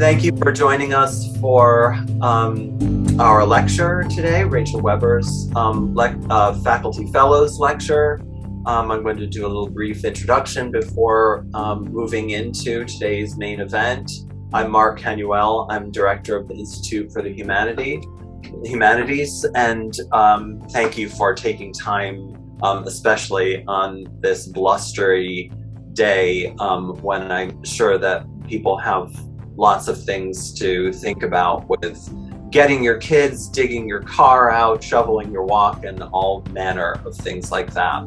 Thank you for joining us for our lecture today, Rachel Weber's Faculty Fellows lecture. I'm going to do a little brief introduction before moving into today's main event. I'm Mark Emanuel. I'm director of the Institute for the Humanities, and thank you for taking time, especially on this blustery day when I'm sure that people have lots of things to think about with getting your kids, digging your car out, shoveling your walk, and all manner of things like that.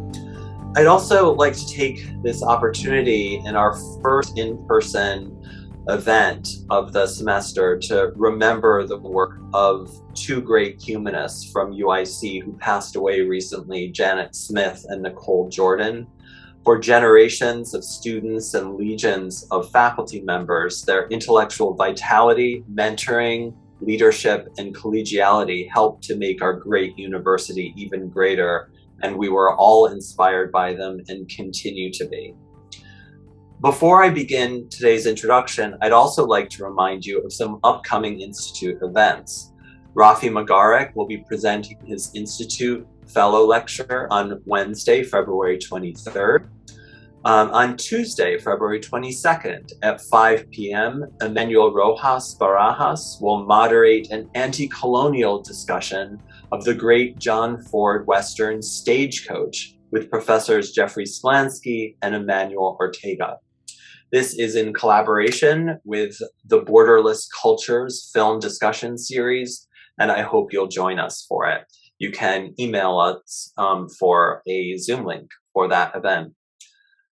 I'd also like to take this opportunity in our first in-person event of the semester to remember the work of two great humanists from UIC who passed away recently, Janet Smith and Nicole Jordan. For generations of students and legions of faculty members, their intellectual vitality, mentoring, leadership, and collegiality helped to make our great university even greater, and we were all inspired by them and continue to be. Before I begin today's introduction, I'd also like to remind you of some upcoming Institute events. Rafi Magarik will be presenting his Institute Fellow Lecture on Wednesday, February 23rd. On Tuesday, February 22nd at 5 p.m., Emmanuel Rojas Barajas will moderate an anti-colonial discussion of the great John Ford Western Stagecoach with Professors Jeffrey Sklansky and Emmanuel Ortega. This is in collaboration with the Borderless Cultures film discussion series, and I hope you'll join us for it. You can email us for a Zoom link for that event.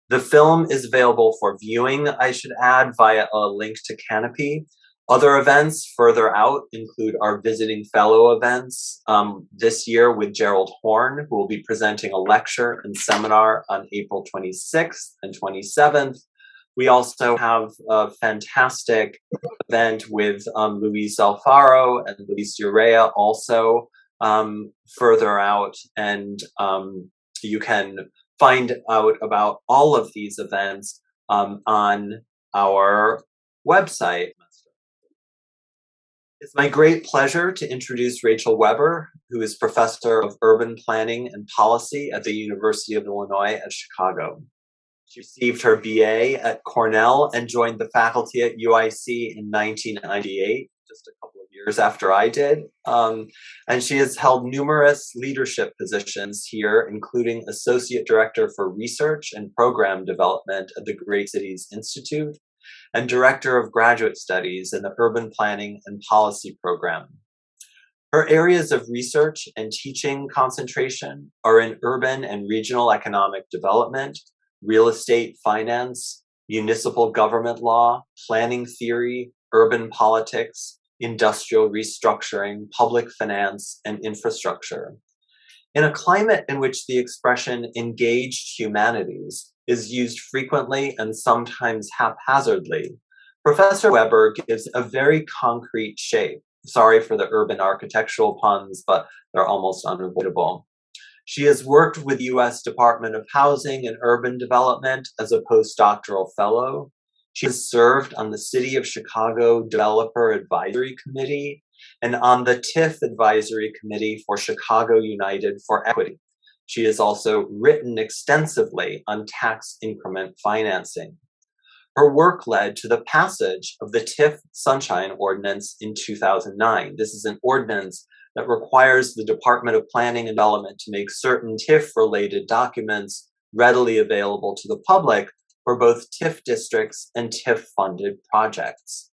The film is available for viewing, I should add, via a link to Canopy. Other events further out include our visiting fellow events this year with Gerald Horn, who will be presenting a lecture and seminar on April 26th and 27th. We also have a fantastic event with Luis Alfaro and Luis Urea also further out, and you can find out about all of these events on our website. It's my great pleasure to introduce Rachel Weber, who is Professor of Urban Planning and Policy at the University of Illinois at Chicago. She received her BA at Cornell and joined the faculty at UIC in 1998, just a couple of years after I did. And she has held numerous leadership positions here, including Associate Director for Research and Program Development at the Great Cities Institute and Director of Graduate Studies in the Urban Planning and Policy Program. Her areas of research and teaching concentration are in urban and regional economic development, real estate finance, municipal government law, planning theory, urban politics, industrial restructuring, public finance, and infrastructure. In a climate in which the expression engaged humanities is used frequently and sometimes haphazardly, Professor Weber gives a very concrete shape. Sorry for the urban architectural puns, but they're almost unavoidable. She has worked with U.S. Department of Housing and Urban Development as a postdoctoral fellow. She has served on the City of Chicago Developer Advisory Committee and on the TIF Advisory Committee for Chicago United for Equity. She has also written extensively on tax increment financing. Her work led to the passage of the TIF Sunshine Ordinance in 2009. This is an ordinance that requires the Department of Planning and Development to make certain TIF-related documents readily available to the public for both TIF districts and TIF-funded projects.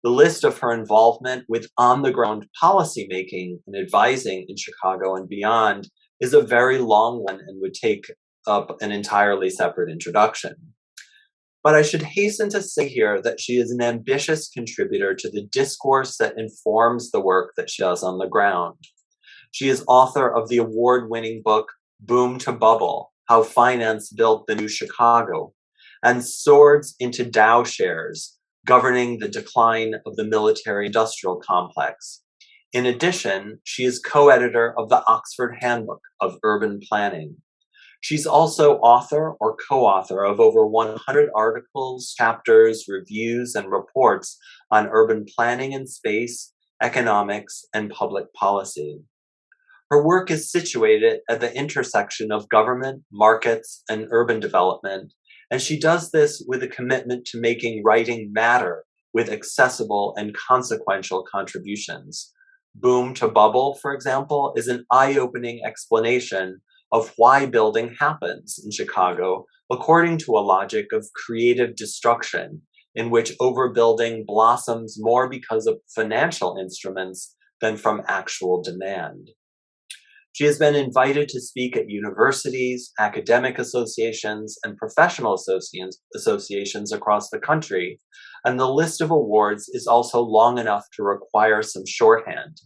The list of her involvement with on-the-ground policymaking and advising in Chicago and beyond is a very long one and would take up an entirely separate introduction. But I should hasten to say here that she is an ambitious contributor to the discourse that informs the work that she does on the ground. She is author of the award-winning book, Boom to Bubble, How Finance Built the New Chicago, and Swords into Dow Shares, Governing the Decline of the Military-Industrial Complex. In addition, she is co-editor of the Oxford Handbook of Urban Planning. She's also author or co-author of over 100 articles, chapters, reviews, and reports on urban planning and space, economics, and public policy. Her work is situated at the intersection of government, markets, and urban development, and she does this with a commitment to making writing matter with accessible and consequential contributions. Boom to Bubble, for example, is an eye-opening explanation of why building happens in Chicago according to a logic of creative destruction, in which overbuilding blossoms more because of financial instruments than from actual demand. She has been invited to speak at universities, academic associations, and professional associations across the country, and the list of awards is also long enough to require some shorthand.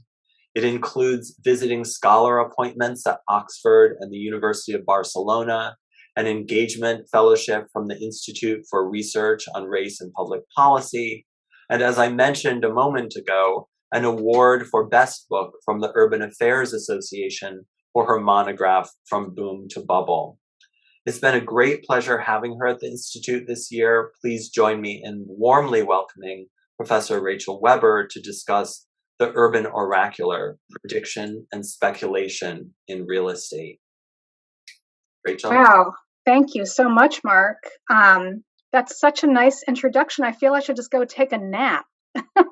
It includes visiting scholar appointments at Oxford and the University of Barcelona, an engagement fellowship from the Institute for Research on Race and Public Policy, and as I mentioned a moment ago, an award for Best Book from the Urban Affairs Association for her monograph From Boom to Bubble. It's been a great pleasure having her at the Institute this year. Please join me in warmly welcoming Professor Rachel Weber to discuss the urban oracular, prediction and speculation in real estate. Rachel? Wow, thank you so much, Mark. That's such a nice introduction. I feel I should just go take a nap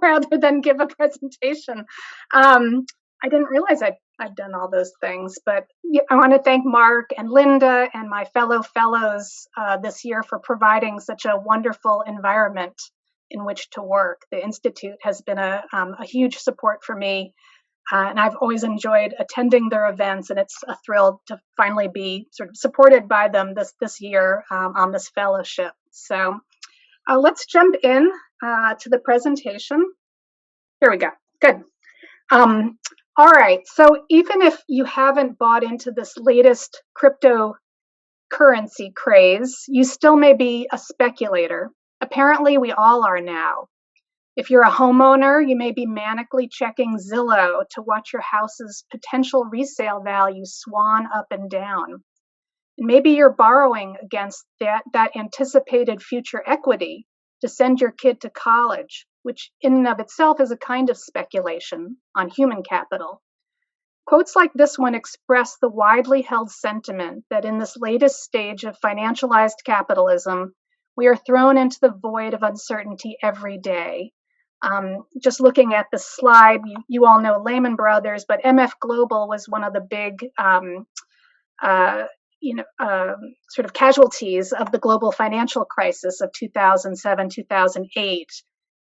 rather than give a presentation. I didn't realize I'd done all those things, but I want to thank Mark and Linda and my fellow fellows this year for providing such a wonderful environment in which to work. The Institute has been a huge support for me, and I've always enjoyed attending their events, and it's a thrill to finally be sort of supported by them this year on this fellowship. So let's jump in to the presentation. Here we go. Good. All right. So even if you haven't bought into this latest cryptocurrency craze, you still may be a speculator. Apparently, we all are now. If you're a homeowner, you may be manically checking Zillow to watch your house's potential resale value swan up and down. And maybe you're borrowing against that anticipated future equity to send your kid to college, which in and of itself is a kind of speculation on human capital. Quotes like this one express the widely held sentiment that in this latest stage of financialized capitalism, we are thrown into the void of uncertainty every day. Just looking at the slide, you all know Lehman Brothers, but MF Global was one of the big sort of casualties of the global financial crisis of 2007, 2008.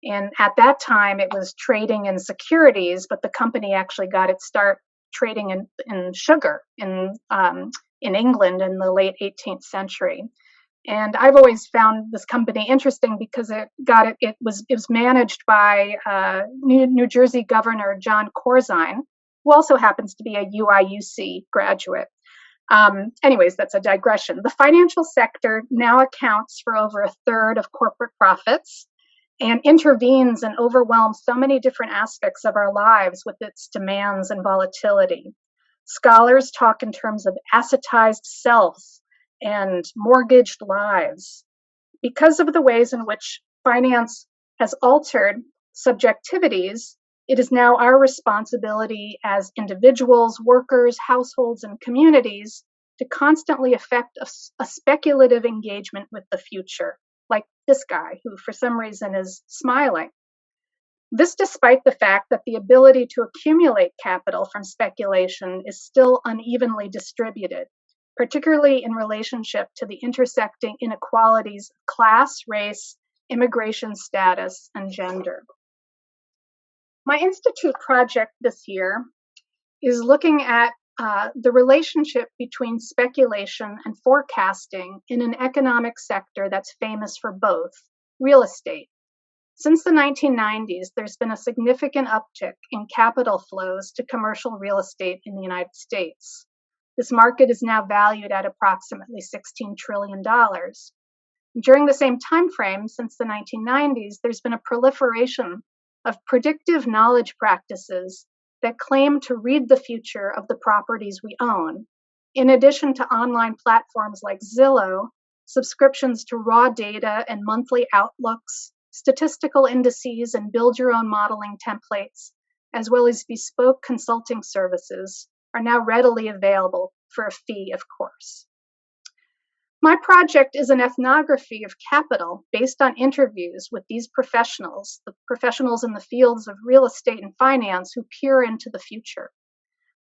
And at that time, it was trading in securities, but the company actually got its start trading in sugar in England in the late 18th century. And I've always found this company interesting because it was managed by New Jersey Governor John Corzine, who also happens to be a UIUC graduate. Anyways, that's a digression. The financial sector now accounts for over a third of corporate profits and intervenes and overwhelms so many different aspects of our lives with its demands and volatility. Scholars talk in terms of assetized selves and mortgaged lives. Because of the ways in which finance has altered subjectivities, it is now our responsibility as individuals, workers, households, and communities to constantly affect a speculative engagement with the future, like this guy who for some reason is smiling. This despite the fact that the ability to accumulate capital from speculation is still unevenly distributed, particularly in relationship to the intersecting inequalities of class, race, immigration status, and gender. My Institute project this year is looking at the relationship between speculation and forecasting in an economic sector that's famous for both, real estate. Since the 1990s, there's been a significant uptick in capital flows to commercial real estate in the United States. This market is now valued at approximately $16 trillion. During the same time frame, since the 1990s, there's been a proliferation of predictive knowledge practices that claim to read the future of the properties we own, In addition to online platforms like Zillow, subscriptions to raw data and monthly outlooks, statistical indices, and build your own modeling templates, as well as bespoke consulting services, are now readily available for a fee, of course. My project is an ethnography of capital based on interviews with these professionals, the professionals in the fields of real estate and finance who peer into the future.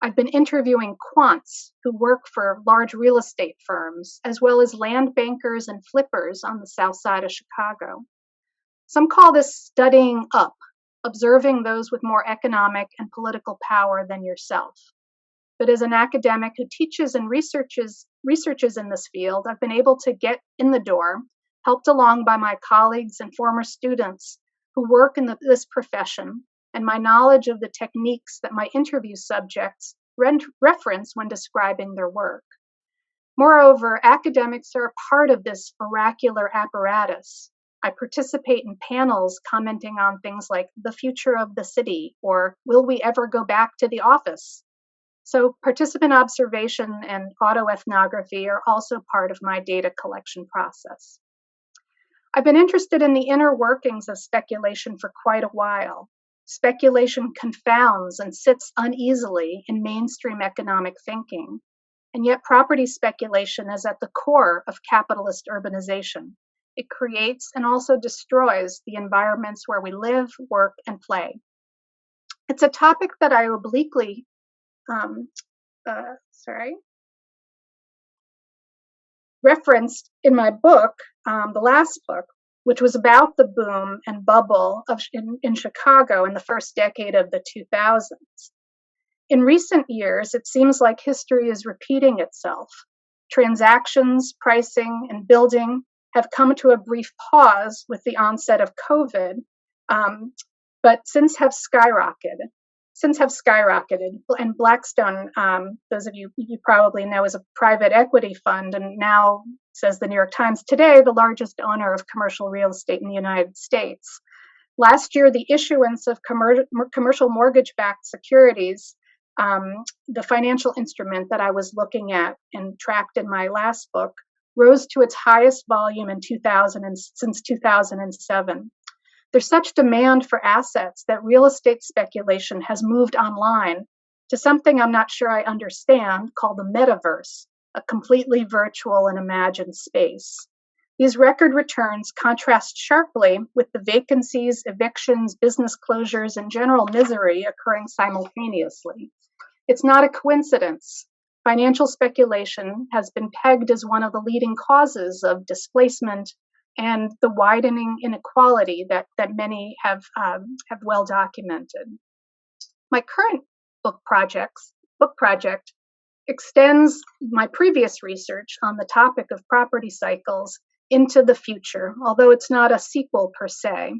I've been interviewing quants who work for large real estate firms, as well as land bankers and flippers on the south side of Chicago. Some call this studying up, observing those with more economic and political power than yourself. But as an academic who teaches and researches in this field, I've been able to get in the door, helped along by my colleagues and former students who work in this profession, and my knowledge of the techniques that my interview subjects reference when describing their work. Moreover, academics are a part of this oracular apparatus. I participate in panels commenting on things like the future of the city or will we ever go back to the office? So participant observation and autoethnography are also part of my data collection process. I've been interested in the inner workings of speculation for quite a while. Speculation confounds and sits uneasily in mainstream economic thinking, and yet property speculation is at the core of capitalist urbanization. It creates and also destroys the environments where we live, work, and play. It's a topic that I obliquely referenced in my book, the last book, which was about the boom and bubble in Chicago in the first decade of the 2000s. In recent years, it seems like history is repeating itself. Transactions, pricing, and building have come to a brief pause with the onset of COVID, but since have skyrocketed. And Blackstone, those of you probably know, is a private equity fund, and now, says the New York Times today, the largest owner of commercial real estate in the United States. Last year, the issuance of commercial mortgage-backed securities, the financial instrument that I was looking at and tracked in my last book, rose to its highest volume since 2007. There's such demand for assets that real estate speculation has moved online to something I'm not sure I understand called the metaverse, a completely virtual and imagined space. These record returns contrast sharply with the vacancies, evictions, business closures, and general misery occurring simultaneously. It's not a coincidence. Financial speculation has been pegged as one of the leading causes of displacement and the widening inequality that many have well documented. My current book project extends my previous research on the topic of property cycles into the future, although it's not a sequel per se.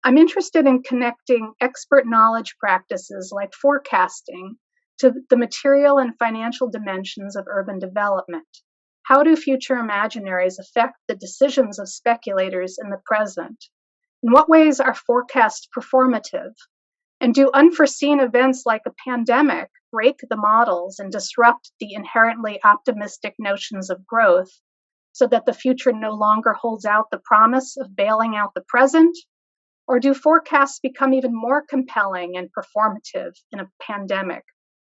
I'm interested in connecting expert knowledge practices like forecasting to the material and financial dimensions of urban development. How do future imaginaries affect the decisions of speculators in the present? In what ways are forecasts performative? And do unforeseen events like a pandemic break the models and disrupt the inherently optimistic notions of growth so that the future no longer holds out the promise of bailing out the present? Or do forecasts become even more compelling and performative in a pandemic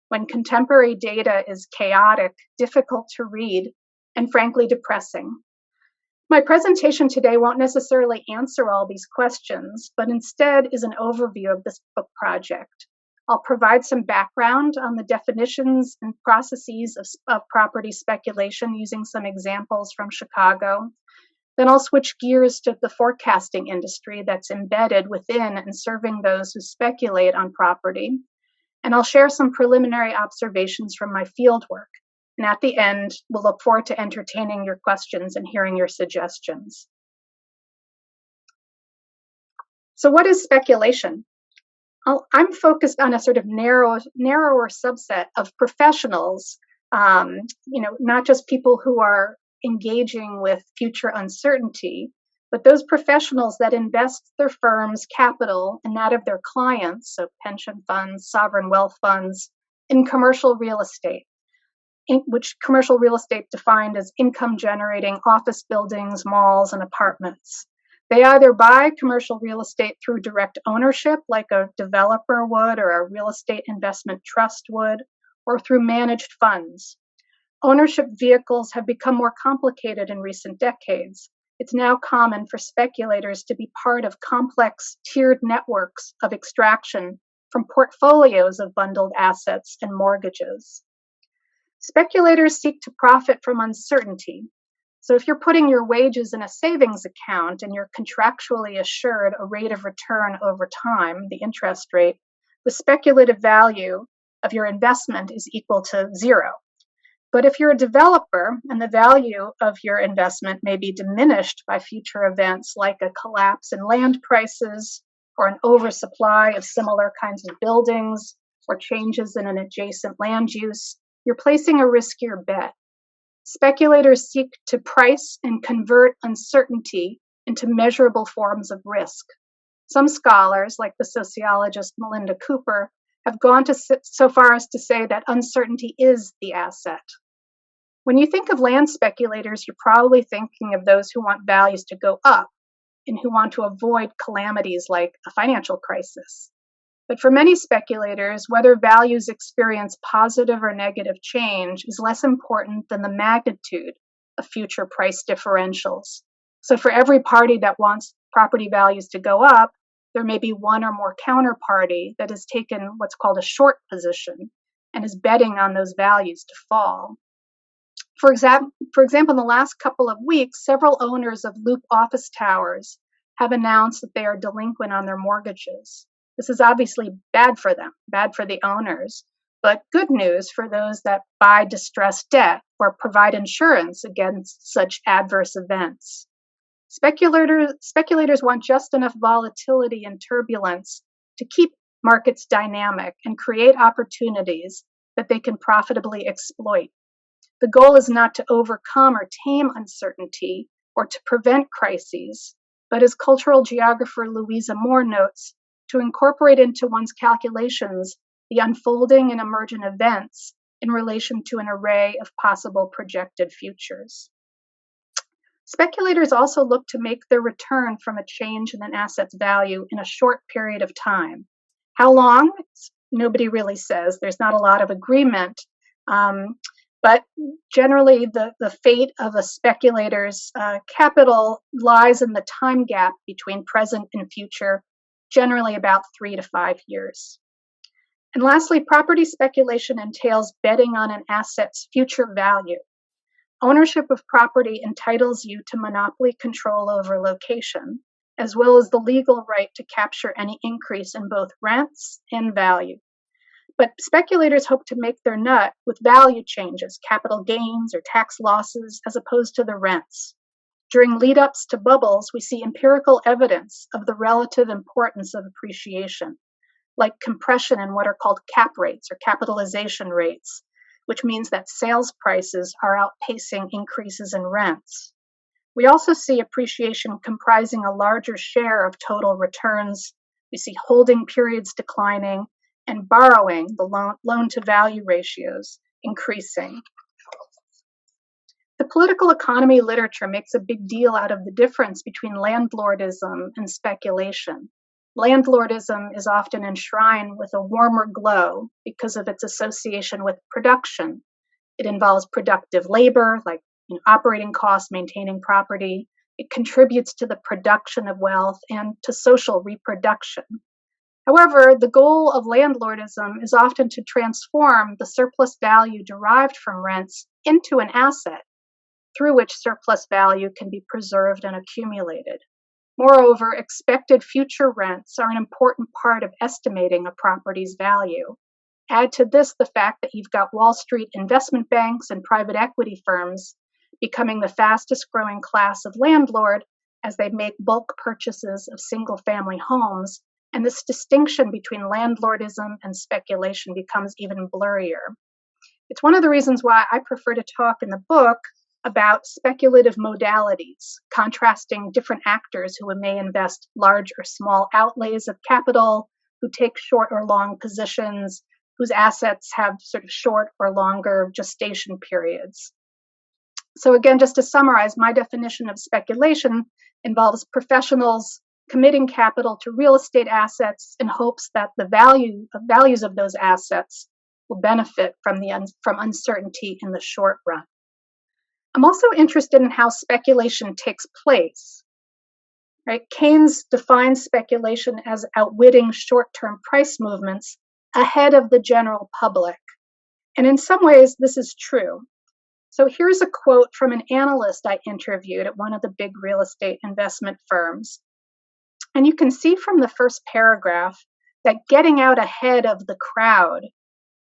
when contemporary data is chaotic, difficult to read, and frankly depressing? My presentation today won't necessarily answer all these questions, but instead is an overview of this book project. I'll provide some background on the definitions and processes of property speculation using some examples from Chicago. Then I'll switch gears to the forecasting industry that's embedded within and serving those who speculate on property. And I'll share some preliminary observations from my fieldwork. And at the end, we'll look forward to entertaining your questions and hearing your suggestions. So what is speculation? I'm focused on a sort of narrower subset of professionals, not just people who are engaging with future uncertainty, but those professionals that invest their firm's capital and that of their clients, so pension funds, sovereign wealth funds, in commercial real estate. which commercial real estate defined as income generating office buildings, malls, and apartments. They either buy commercial real estate through direct ownership, like a developer would or a real estate investment trust would, or through managed funds. Ownership vehicles have become more complicated in recent decades. It's now common for speculators to be part of complex tiered networks of extraction from portfolios of bundled assets and mortgages. Speculators seek to profit from uncertainty. So if you're putting your wages in a savings account and you're contractually assured a rate of return over time, the interest rate, the speculative value of your investment is equal to zero. But if you're a developer and the value of your investment may be diminished by future events like a collapse in land prices or an oversupply of similar kinds of buildings or changes in an adjacent land use, you're placing a riskier bet. Speculators seek to price and convert uncertainty into measurable forms of risk. Some scholars, like the sociologist Melinda Cooper, have gone so far as to say that uncertainty is the asset. When you think of land speculators, you're probably thinking of those who want values to go up and who want to avoid calamities like a financial crisis. But for many speculators, whether values experience positive or negative change is less important than the magnitude of future price differentials. So for every party that wants property values to go up, there may be one or more counterparty that has taken what's called a short position and is betting on those values to fall. For example, in the last couple of weeks, several owners of Loop office towers have announced that they are delinquent on their mortgages. This is obviously bad for them, bad for the owners, but good news for those that buy distressed debt or provide insurance against such adverse events. Speculators want just enough volatility and turbulence to keep markets dynamic and create opportunities that they can profitably exploit. The goal is not to overcome or tame uncertainty or to prevent crises, but as cultural geographer Louisa Moore notes, to incorporate into one's calculations the unfolding and emergent events in relation to an array of possible projected futures. Speculators also look to make their return from a change in an asset's value in a short period of time. How long? Nobody really says. There's not a lot of agreement. But generally, the fate of a speculator's capital lies in the time gap between present and future, generally about 3 to 5 years. And lastly, property speculation entails betting on an asset's future value. Ownership of property entitles you to monopoly control over location, as well as the legal right to capture any increase in both rents and value. But speculators hope to make their nut with value changes, capital gains, or tax losses, as opposed to the rents. During lead-ups to bubbles, we see empirical evidence of the relative importance of appreciation, like compression in what are called cap rates or capitalization rates, which means that sales prices are outpacing increases in rents. We also see appreciation comprising a larger share of total returns. We see holding periods declining and borrowing, the loan-to-value ratios, increasing. The political economy literature makes a big deal out of the difference between landlordism and speculation. Landlordism is often enshrined with a warmer glow because of its association with production. It involves productive labor, like operating costs, maintaining property. It contributes to the production of wealth and to social reproduction. However, the goal of landlordism is often to transform the surplus value derived from rents into an asset through which surplus value can be preserved and accumulated. Moreover, expected future rents are an important part of estimating a property's value. Add to this the fact that you've got Wall Street investment banks and private equity firms becoming the fastest growing class of landlord as they make bulk purchases of single-family homes, and this distinction between landlordism and speculation becomes even blurrier. It's one of the reasons why I prefer to talk in the book about speculative modalities, contrasting different actors who may invest large or small outlays of capital, who take short or long positions, whose assets have sort of short or longer gestation periods. So again, just to summarize, my definition of speculation involves professionals committing capital to real estate assets in hopes that the values of those assets will benefit from uncertainty in the short run. I'm also interested in how speculation takes place. Right? Keynes defines speculation as outwitting short-term price movements ahead of the general public. And in some ways, this is true. So here's a quote from an analyst I interviewed at one of the big real estate investment firms. And you can see from the first paragraph that getting out ahead of the crowd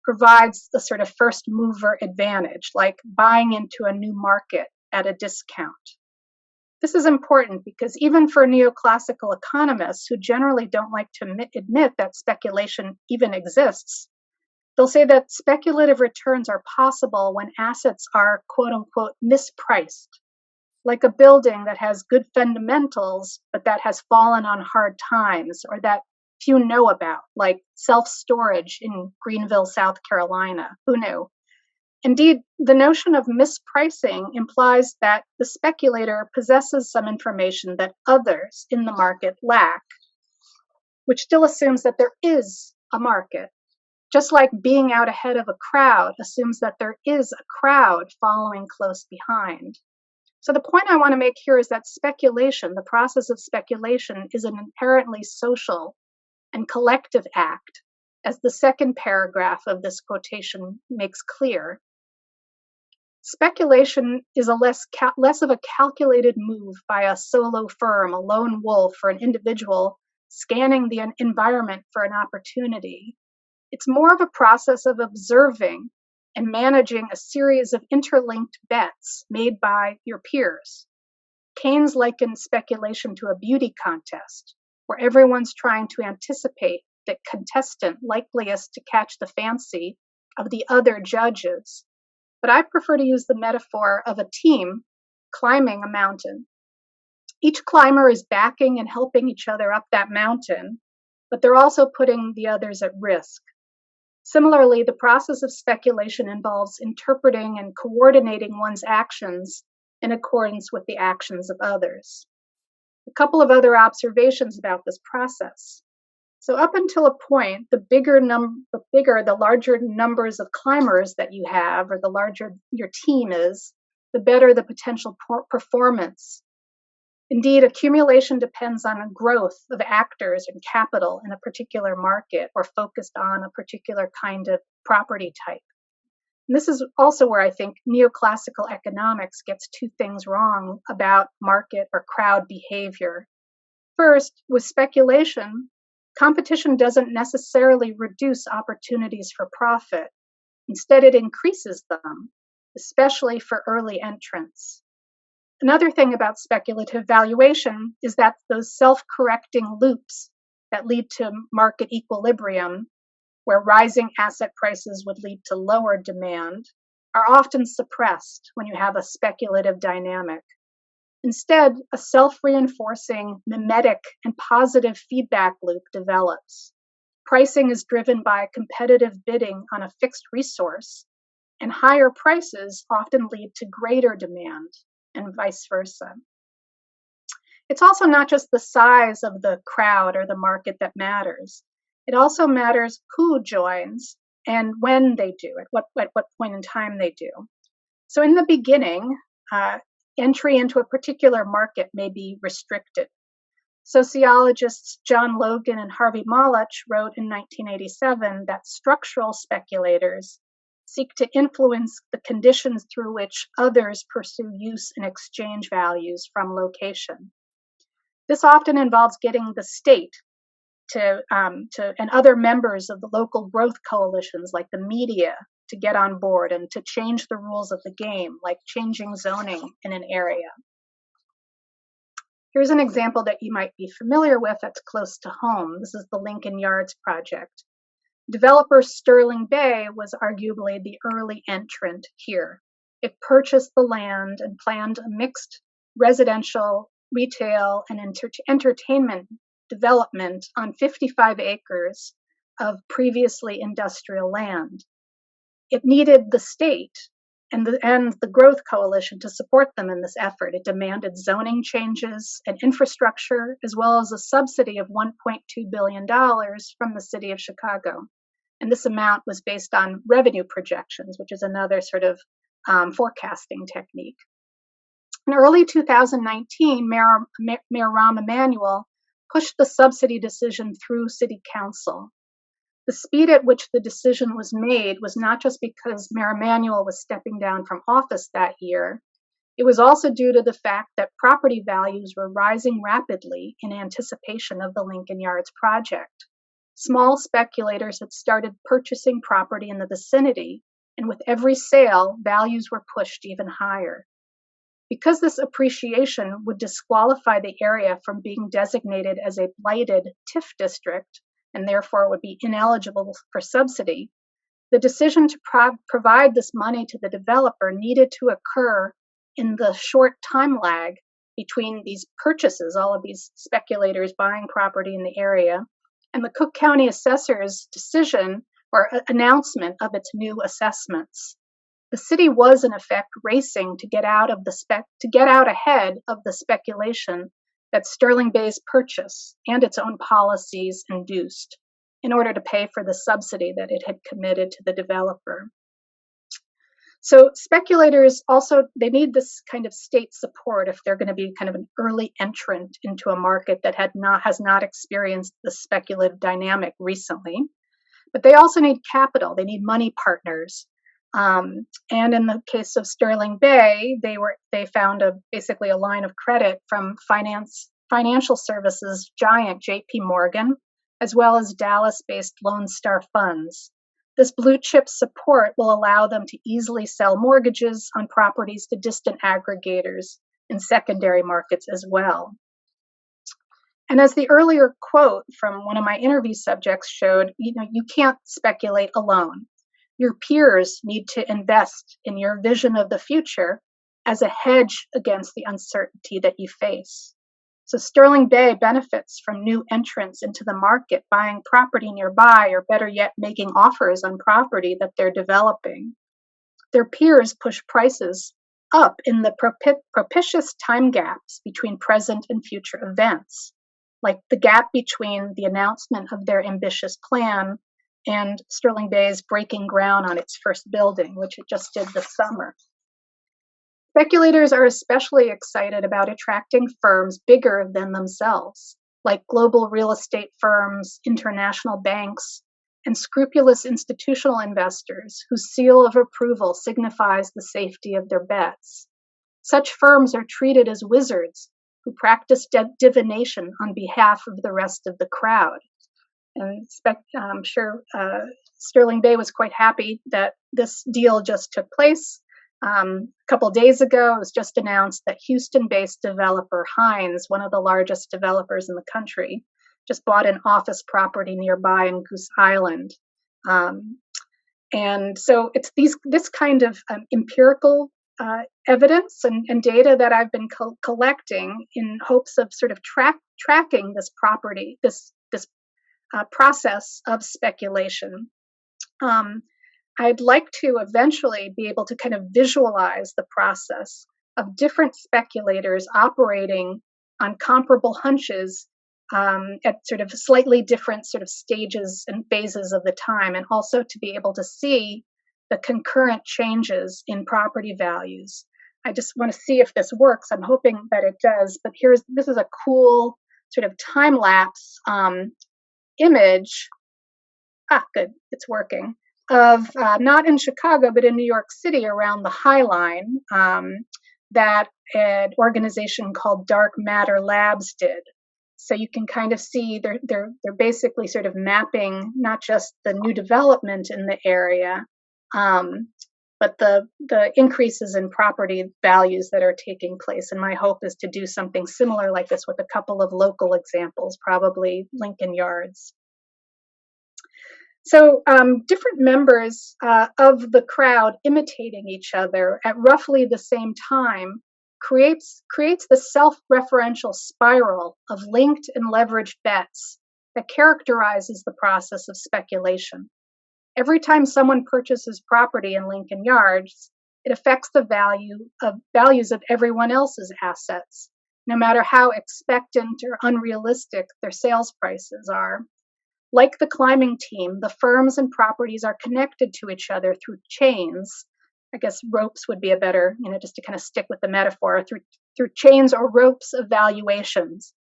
provides the sort of first mover advantage, like buying into a new market at a discount. This is important because even for neoclassical economists who generally don't like to admit that speculation even exists, they'll say that speculative returns are possible when assets are, quote unquote, mispriced, like a building that has good fundamentals, but that has fallen on hard times, or that few know about, like self-storage in Greenville, South Carolina. Who knew? Indeed, the notion of mispricing implies that the speculator possesses some information that others in the market lack, which still assumes that there is a market. Just like being out ahead of a crowd assumes that there is a crowd following close behind. So the point I want to make here is that speculation, the process of speculation, is an inherently social and collective act, as the second paragraph of this quotation makes clear. Speculation is less of a calculated move by a solo firm, a lone wolf, or an individual scanning the environment for an opportunity. It's more of a process of observing and managing a series of interlinked bets made by your peers. Keynes likened speculation to a beauty contest, where everyone's trying to anticipate the contestant likeliest to catch the fancy of the other judges. But I prefer to use the metaphor of a team climbing a mountain. Each climber is backing and helping each other up that mountain, but they're also putting the others at risk. Similarly, the process of speculation involves interpreting and coordinating one's actions in accordance with the actions of others. A couple of other observations about this process. So up until a point, the larger numbers of climbers that you have, or the larger your team is, the better the potential performance. Indeed, accumulation depends on a growth of actors and capital in a particular market or focused on a particular kind of property type. And this is also where I think neoclassical economics gets two things wrong about market or crowd behavior. First, with speculation, competition doesn't necessarily reduce opportunities for profit. Instead, it increases them, especially for early entrants. Another thing about speculative valuation is that those self-correcting loops that lead to market equilibrium, where rising asset prices would lead to lower demand, are often suppressed when you have a speculative dynamic. Instead, a self-reinforcing, mimetic, and positive feedback loop develops. Pricing is driven by competitive bidding on a fixed resource, and higher prices often lead to greater demand, and vice versa. It's also not just the size of the crowd or the market that matters. It also matters who joins and when they do, at what point in time they do. So in the beginning, entry into a particular market may be restricted. Sociologists John Logan and Harvey Malech wrote in 1987 that structural speculators seek to influence the conditions through which others pursue use and exchange values from location. This often involves getting the state and other members of the local growth coalitions like the media to get on board and to change the rules of the game, like changing zoning in an area. Here's an example that you might be familiar with that's close to home. This is the Lincoln Yards project. Developer Sterling Bay was arguably the early entrant here. It purchased the land and planned a mixed residential, retail, and entertainment development on 55 acres of previously industrial land. It needed the state and the growth coalition to support them in this effort. It demanded zoning changes and infrastructure, as well as a subsidy of $1.2 billion from the city of Chicago. And this amount was based on revenue projections, which is another sort of forecasting technique. In early 2019, Mayor Rahm Emanuel pushed the subsidy decision through City Council. The speed at which the decision was made was not just because Mayor Emanuel was stepping down from office that year. It was also due to the fact that property values were rising rapidly in anticipation of the Lincoln Yards project. Small speculators had started purchasing property in the vicinity, and with every sale, values were pushed even higher. Because this appreciation would disqualify the area from being designated as a blighted TIF district, and therefore would be ineligible for subsidy, the decision to provide this money to the developer needed to occur in the short time lag between these purchases, all of these speculators buying property in the area, and the Cook County Assessor's decision or announcement of its new assessments. The city was in effect racing to get out ahead of the speculation that Sterling Bay's purchase and its own policies induced in order to pay for the subsidy that it had committed to the developer. So speculators also, they need this kind of state support if they're going to be kind of an early entrant into a market that has not experienced the speculative dynamic recently. But they also need capital. They need money partners. And in the case of Sterling Bay, they found basically a line of credit from financial services giant J.P. Morgan, as well as Dallas-based Lone Star Funds. This blue chip support will allow them to easily sell mortgages on properties to distant aggregators in secondary markets as well. And as the earlier quote from one of my interview subjects showed, you can't speculate alone. Your peers need to invest in your vision of the future as a hedge against the uncertainty that you face. So Sterling Bay benefits from new entrants into the market, buying property nearby, or better yet, making offers on property that they're developing. Their peers push prices up in the propitious time gaps between present and future events, like the gap between the announcement of their ambitious plan and Sterling Bay's breaking ground on its first building, which it just did this summer. Speculators are especially excited about attracting firms bigger than themselves, like global real estate firms, international banks, and scrupulous institutional investors whose seal of approval signifies the safety of their bets. Such firms are treated as wizards who practice divination on behalf of the rest of the crowd. And I'm sure Sterling Bay was quite happy that this deal just took place. A couple days ago, it was just announced that Houston-based developer Hines, one of the largest developers in the country, just bought an office property nearby in Goose Island. And so it's this kind of empirical evidence and data that I've been collecting in hopes of sort of tracking this property, this process of speculation. I'd like to eventually be able to kind of visualize the process of different speculators operating on comparable hunches at sort of slightly different sort of stages and phases of the time, and also to be able to see the concurrent changes in property values. I just want to see if this works. I'm hoping that it does, but this is a cool sort of time-lapse image. Good, it's working. Of not in Chicago, but in New York City around the High Line that an organization called Dark Matter Labs did. So you can kind of see they're basically sort of mapping not just the new development in the area, but the increases in property values that are taking place. And my hope is to do something similar like this with a couple of local examples, probably Lincoln Yards. So different members of the crowd imitating each other at roughly the same time creates the self-referential spiral of linked and leveraged bets that characterizes the process of speculation. Every time someone purchases property in Lincoln Yards, it affects the values of everyone else's assets, no matter how expectant or unrealistic their sales prices are. Like the climbing team, the firms and properties are connected to each other through chains. I guess ropes would be a better, just to kind of stick with the metaphor, through chains or ropes of valuations.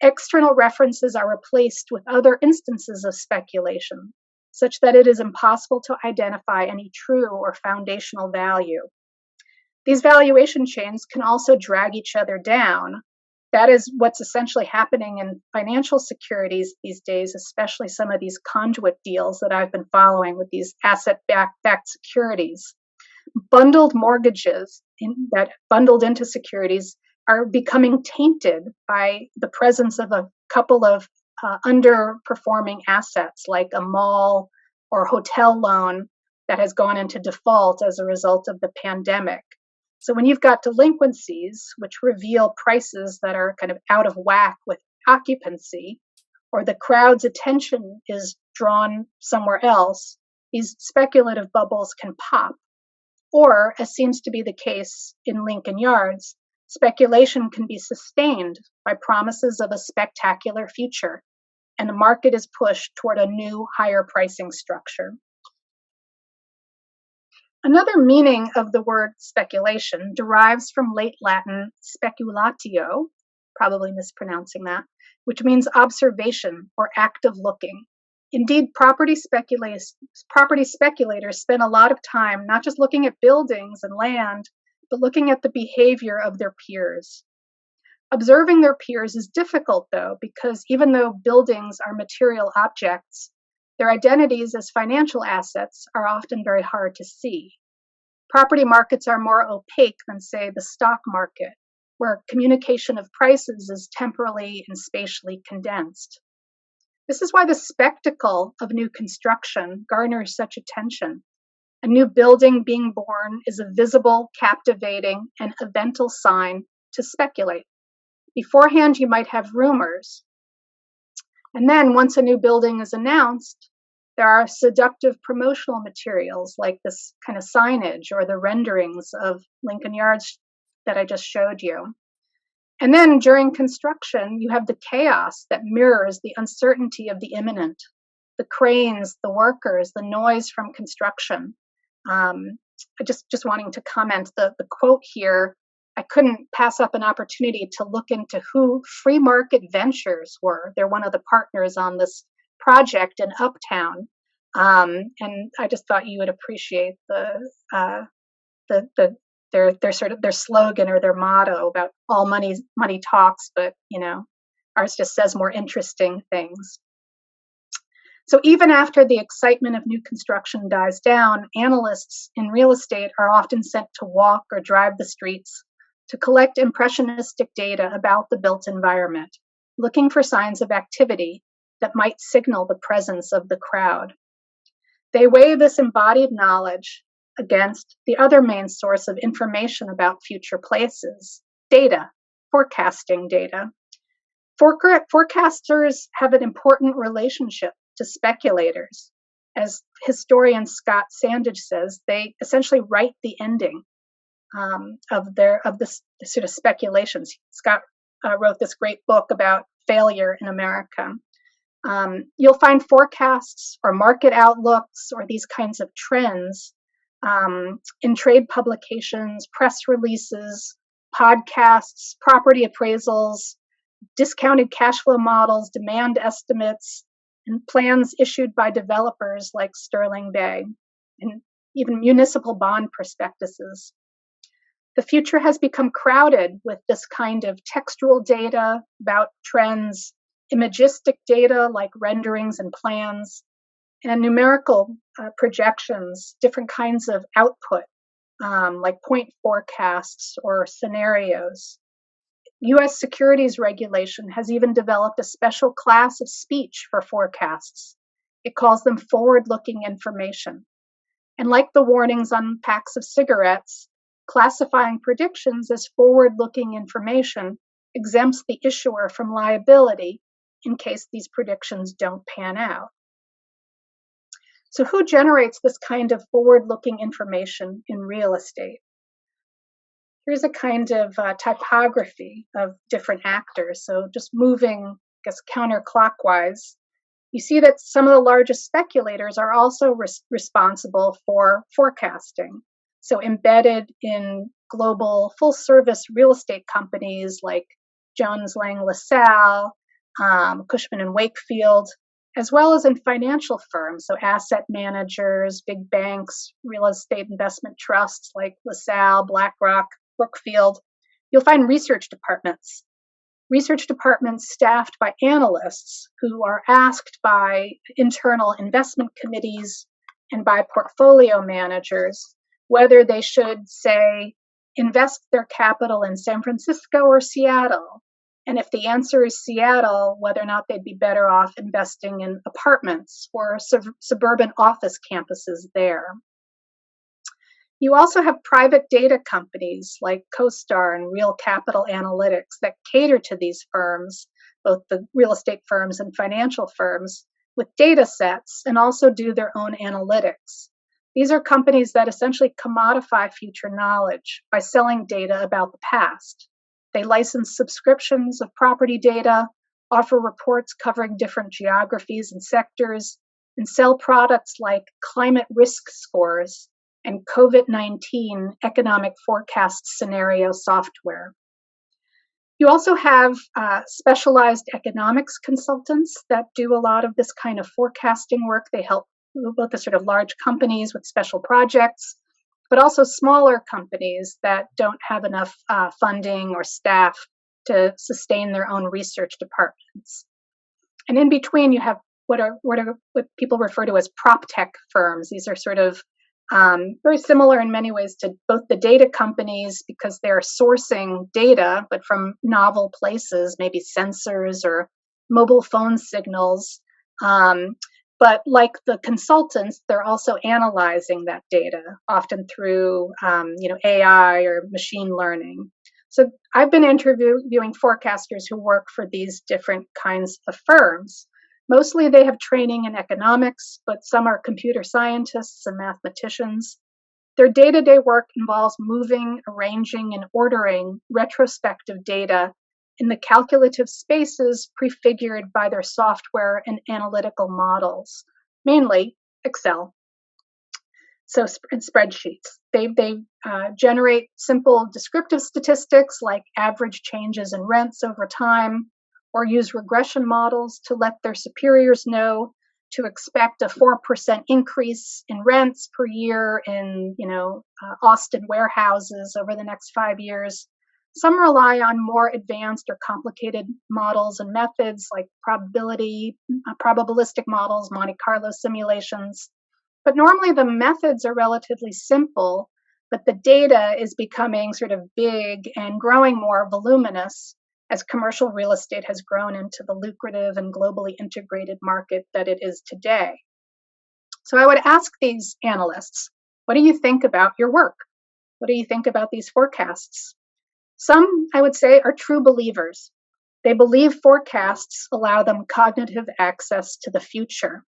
External references are replaced with other instances of speculation, such that it is impossible to identify any true or foundational value. These valuation chains can also drag each other down. That is what's essentially happening in financial securities these days, especially some of these conduit deals that I've been following with these asset-backed securities. Bundled mortgages that bundled into securities are becoming tainted by the presence of a couple of underperforming assets like a mall or hotel loan that has gone into default as a result of the pandemic. So when you've got delinquencies, which reveal prices that are kind of out of whack with occupancy, or the crowd's attention is drawn somewhere else, these speculative bubbles can pop. Or, as seems to be the case in Lincoln Yards, speculation can be sustained by promises of a spectacular future, and the market is pushed toward a new, higher pricing structure. Another meaning of the word speculation derives from late Latin speculatio, probably mispronouncing that, which means observation or active looking. Indeed, property speculators spend a lot of time not just looking at buildings and land, but looking at the behavior of their peers. Observing their peers is difficult, though, because even though buildings are material objects, their identities as financial assets are often very hard to see. Property markets are more opaque than, say, the stock market, where communication of prices is temporally and spatially condensed. This is why the spectacle of new construction garners such attention. A new building being born is a visible, captivating, and evental sign to speculate. Beforehand, you might have rumors. And then once a new building is announced, there are seductive promotional materials like this kind of signage or the renderings of Lincoln Yards that I just showed you. And then during construction, you have the chaos that mirrors the uncertainty of the imminent, the cranes, the workers, the noise from construction. Just wanting to comment, the quote here, I couldn't pass up an opportunity to look into who Free Market Ventures were. They're one of the partners on this project in Uptown. And I just thought you would appreciate their slogan or their motto about all money talks, but ours just says more interesting things. So even after the excitement of new construction dies down, analysts in real estate are often sent to walk or drive the streets to collect impressionistic data about the built environment, looking for signs of activity that might signal the presence of the crowd. They weigh this embodied knowledge against the other main source of information about future places, data, forecasting data. Forecasters have an important relationship to speculators. As historian Scott Sandage says, they essentially write the ending of this sort of speculations. Scott wrote this great book about failure in America. You'll find forecasts or market outlooks or these kinds of trends in trade publications, press releases, podcasts, property appraisals, discounted cash flow models, demand estimates, and plans issued by developers like Sterling Bay, and even municipal bond prospectuses. The future has become crowded with this kind of textual data about trends, imagistic data like renderings and plans, and numerical projections, different kinds of output like point forecasts or scenarios. U.S. securities regulation has even developed a special class of speech for forecasts. It calls them forward-looking information. And like the warnings on packs of cigarettes, classifying predictions as forward-looking information exempts the issuer from liability in case these predictions don't pan out. So who generates this kind of forward-looking information in real estate? Here's a kind of typography of different actors. So just moving, I guess, counterclockwise, you see that some of the largest speculators are also responsible for forecasting. So embedded in global full-service real estate companies like Jones Lang LaSalle, Cushman and Wakefield, as well as in financial firms, so asset managers, big banks, real estate investment trusts like LaSalle, BlackRock, Brookfield. You'll find research departments staffed by analysts who are asked by internal investment committees and by portfolio managers whether they should, say, invest their capital in San Francisco or Seattle. And if the answer is Seattle, whether or not they'd be better off investing in apartments or suburban office campuses there. You also have private data companies like CoStar and Real Capital Analytics that cater to these firms, both the real estate firms and financial firms, with data sets and also do their own analytics. These are companies that essentially commodify future knowledge by selling data about the past. They license subscriptions of property data, offer reports covering different geographies and sectors, and sell products like climate risk scores and COVID-19 economic forecast scenario software. You also have specialized economics consultants that do a lot of this kind of forecasting work. They help both the sort of large companies with special projects, but also smaller companies that don't have enough funding or staff to sustain their own research departments. And in between, you have what people refer to as prop tech firms. These are sort of very similar in many ways to both the data companies because they're sourcing data, but from novel places, maybe sensors or mobile phone signals. But like the consultants, they're also analyzing that data, often through AI or machine learning. So I've been interviewing forecasters who work for these different kinds of firms. Mostly they have training in economics, but some are computer scientists and mathematicians. Their day-to-day work involves moving, arranging, and ordering retrospective data in the calculative spaces prefigured by their software and analytical models, mainly Excel. So in spreadsheets. They generate simple descriptive statistics like average changes in rents over time, or use regression models to let their superiors know to expect a 4% increase in rents per year in Austin warehouses over the next 5 years. Some rely on more advanced or complicated models and methods like probabilistic models, Monte Carlo simulations. But normally the methods are relatively simple, but the data is becoming sort of big and growing more voluminous as commercial real estate has grown into the lucrative and globally integrated market that it is today. So I would ask these analysts, what do you think about your work? What do you think about these forecasts? Some, I would say, are true believers. They believe forecasts allow them cognitive access to the future.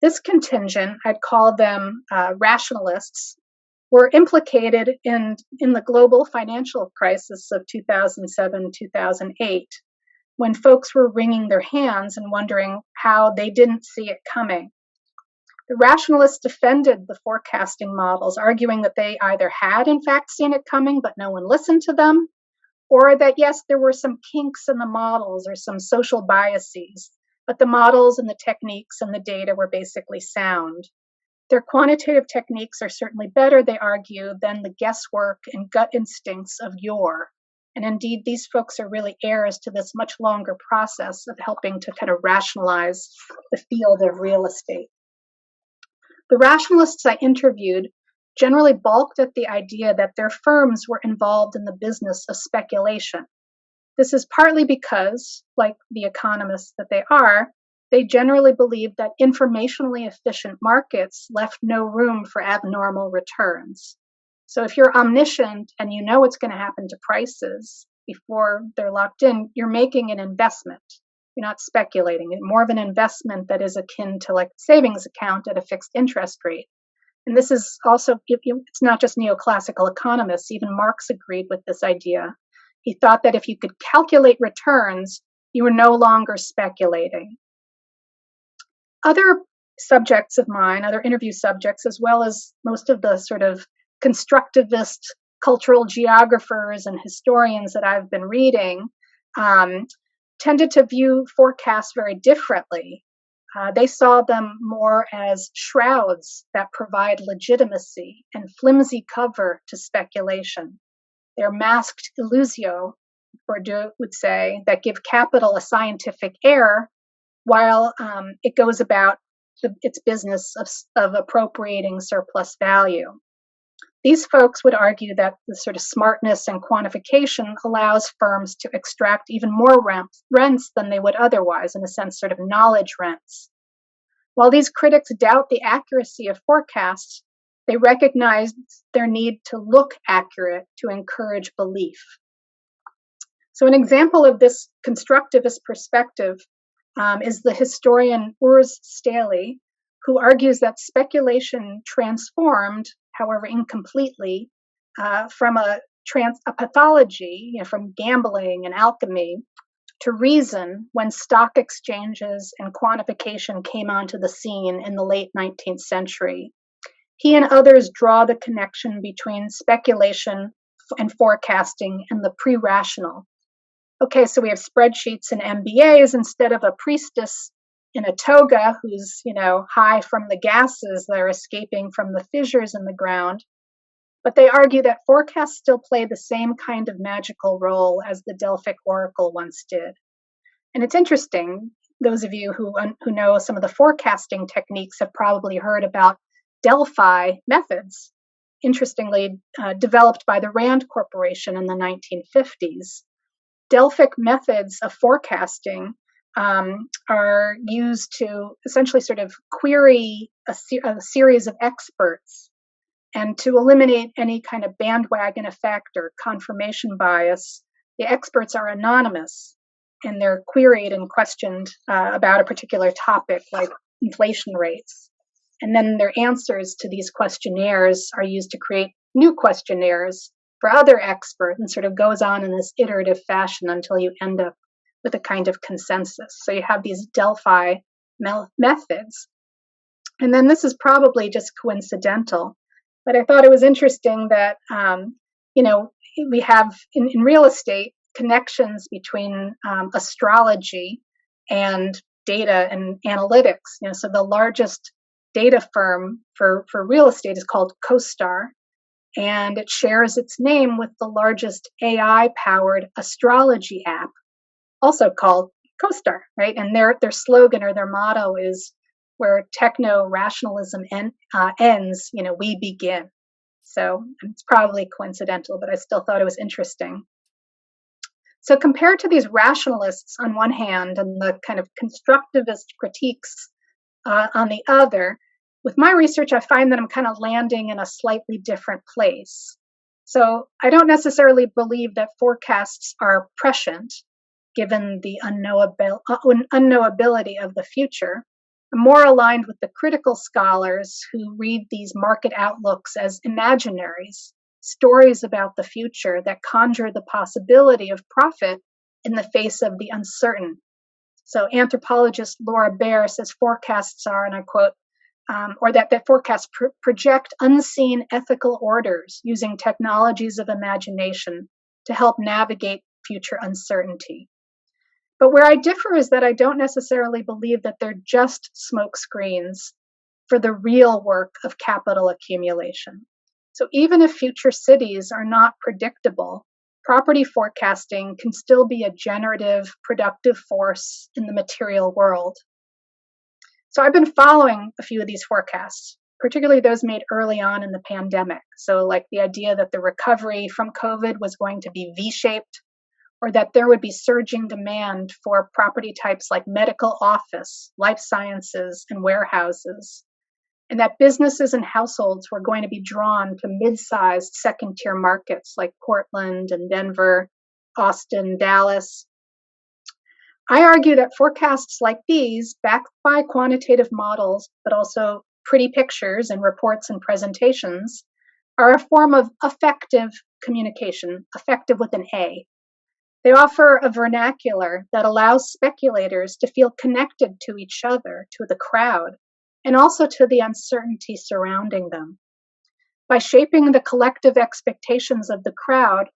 This contingent, I'd call them rationalists, were implicated in the global financial crisis of 2007-2008, when folks were wringing their hands and wondering how they didn't see it coming. The rationalists defended the forecasting models, arguing that they either had in fact seen it coming, but no one listened to them, or that yes, there were some kinks in the models or some social biases, but the models and the techniques and the data were basically sound. Their quantitative techniques are certainly better, they argue, than the guesswork and gut instincts of yore. And indeed, these folks are really heirs to this much longer process of helping to kind of rationalize the field of real estate. The rationalists I interviewed generally balked at the idea that their firms were involved in the business of speculation. This is partly because, like the economists that they are, they generally believe that informationally efficient markets left no room for abnormal returns. So if you're omniscient and you know what's going to happen to prices before they're locked in, you're making an investment. You're not speculating. It's more of an investment that is akin to like a savings account at a fixed interest rate. And this is also, it's not just neoclassical economists, even Marx agreed with this idea. He thought that if you could calculate returns, you were no longer speculating. Other subjects of mine, other interview subjects, as well as most of the sort of constructivist cultural geographers and historians that I've been reading, tended to view forecasts very differently. They saw them more as shrouds that provide legitimacy and flimsy cover to speculation. They're masked illusio, Bourdieu would say, that give capital a scientific air while it goes about its business of appropriating surplus value. These folks would argue that the sort of smartness and quantification allows firms to extract even more rents than they would otherwise, in a sense, sort of knowledge rents. While these critics doubt the accuracy of forecasts, they recognize their need to look accurate to encourage belief. So an example of this constructivist perspective is the historian Urs Staley, who argues that speculation transformed, however incompletely, from a pathology, from gambling and alchemy, to reason when stock exchanges and quantification came onto the scene in the late 19th century. He and others draw the connection between speculation and forecasting and the pre-rational. Okay, so we have spreadsheets and MBAs instead of a priestess in a toga who's, high from the gases that are escaping from the fissures in the ground. But they argue that forecasts still play the same kind of magical role as the Delphic oracle once did. And it's interesting, those of you who know some of the forecasting techniques have probably heard about Delphi methods, interestingly developed by the Rand Corporation in the 1950s. Delphic methods of forecasting are used to essentially sort of query a series of experts and to eliminate any kind of bandwagon effect or confirmation bias. The experts are anonymous and they're queried and questioned about a particular topic like inflation rates. And then their answers to these questionnaires are used to create new questionnaires for other experts, and sort of goes on in this iterative fashion until you end up with a kind of consensus. So you have these Delphi methods. And then this is probably just coincidental, but I thought it was interesting that, we have in real estate connections between astrology and data and analytics. So the largest data firm for real estate is called CoStar, and it shares its name with the largest AI-powered astrology app, also called CoStar, right? And their slogan or their motto is, where techno-rationalism ends, we begin. So it's probably coincidental, but I still thought it was interesting. So compared to these rationalists on one hand and the kind of constructivist critiques on the other, with my research, I find that I'm kind of landing in a slightly different place. So I don't necessarily believe that forecasts are prescient, given the unknowability of the future. I'm more aligned with the critical scholars who read these market outlooks as imaginaries, stories about the future that conjure the possibility of profit in the face of the uncertain. So anthropologist Laura Baer says forecasts are, and I quote, or that forecasts project unseen ethical orders using technologies of imagination to help navigate future uncertainty. But where I differ is that I don't necessarily believe that they're just smoke screens for the real work of capital accumulation. So even if future cities are not predictable, property forecasting can still be a generative, productive force in the material world. So I've been following a few of these forecasts, particularly those made early on in the pandemic. So like the idea that the recovery from COVID was going to be V-shaped, or that there would be surging demand for property types like medical office, life sciences, and warehouses, and that businesses and households were going to be drawn to mid-sized second-tier markets like Portland and Denver, Austin, Dallas. I argue that forecasts like these, backed by quantitative models, but also pretty pictures and reports and presentations, are a form of effective communication, effective with an A. They offer a vernacular that allows speculators to feel connected to each other, to the crowd, and also to the uncertainty surrounding them. By shaping the collective expectations of the crowd,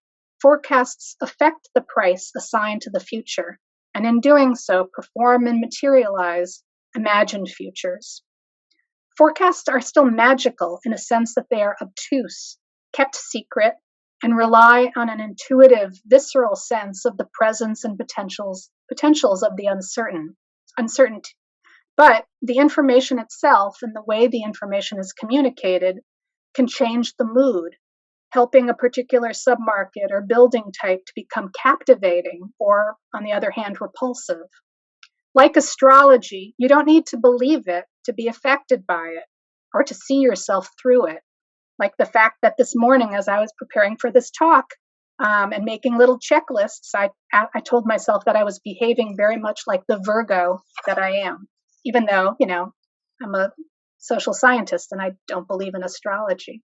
forecasts affect the price assigned to the future, and in doing so, perform and materialize imagined futures. Forecasts are still magical in a sense that they are obtuse, kept secret, and rely on an intuitive, visceral sense of the presence and potentials of the uncertainty. But the information itself and the way the information is communicated can change the mood, helping a particular submarket or building type to become captivating or, on the other hand, repulsive. Like astrology, you don't need to believe it to be affected by it or to see yourself through it. Like the fact that this morning, as I was preparing for this talk and making little checklists, I told myself that I was behaving very much like the Virgo that I am, even though, I'm a social scientist and I don't believe in astrology.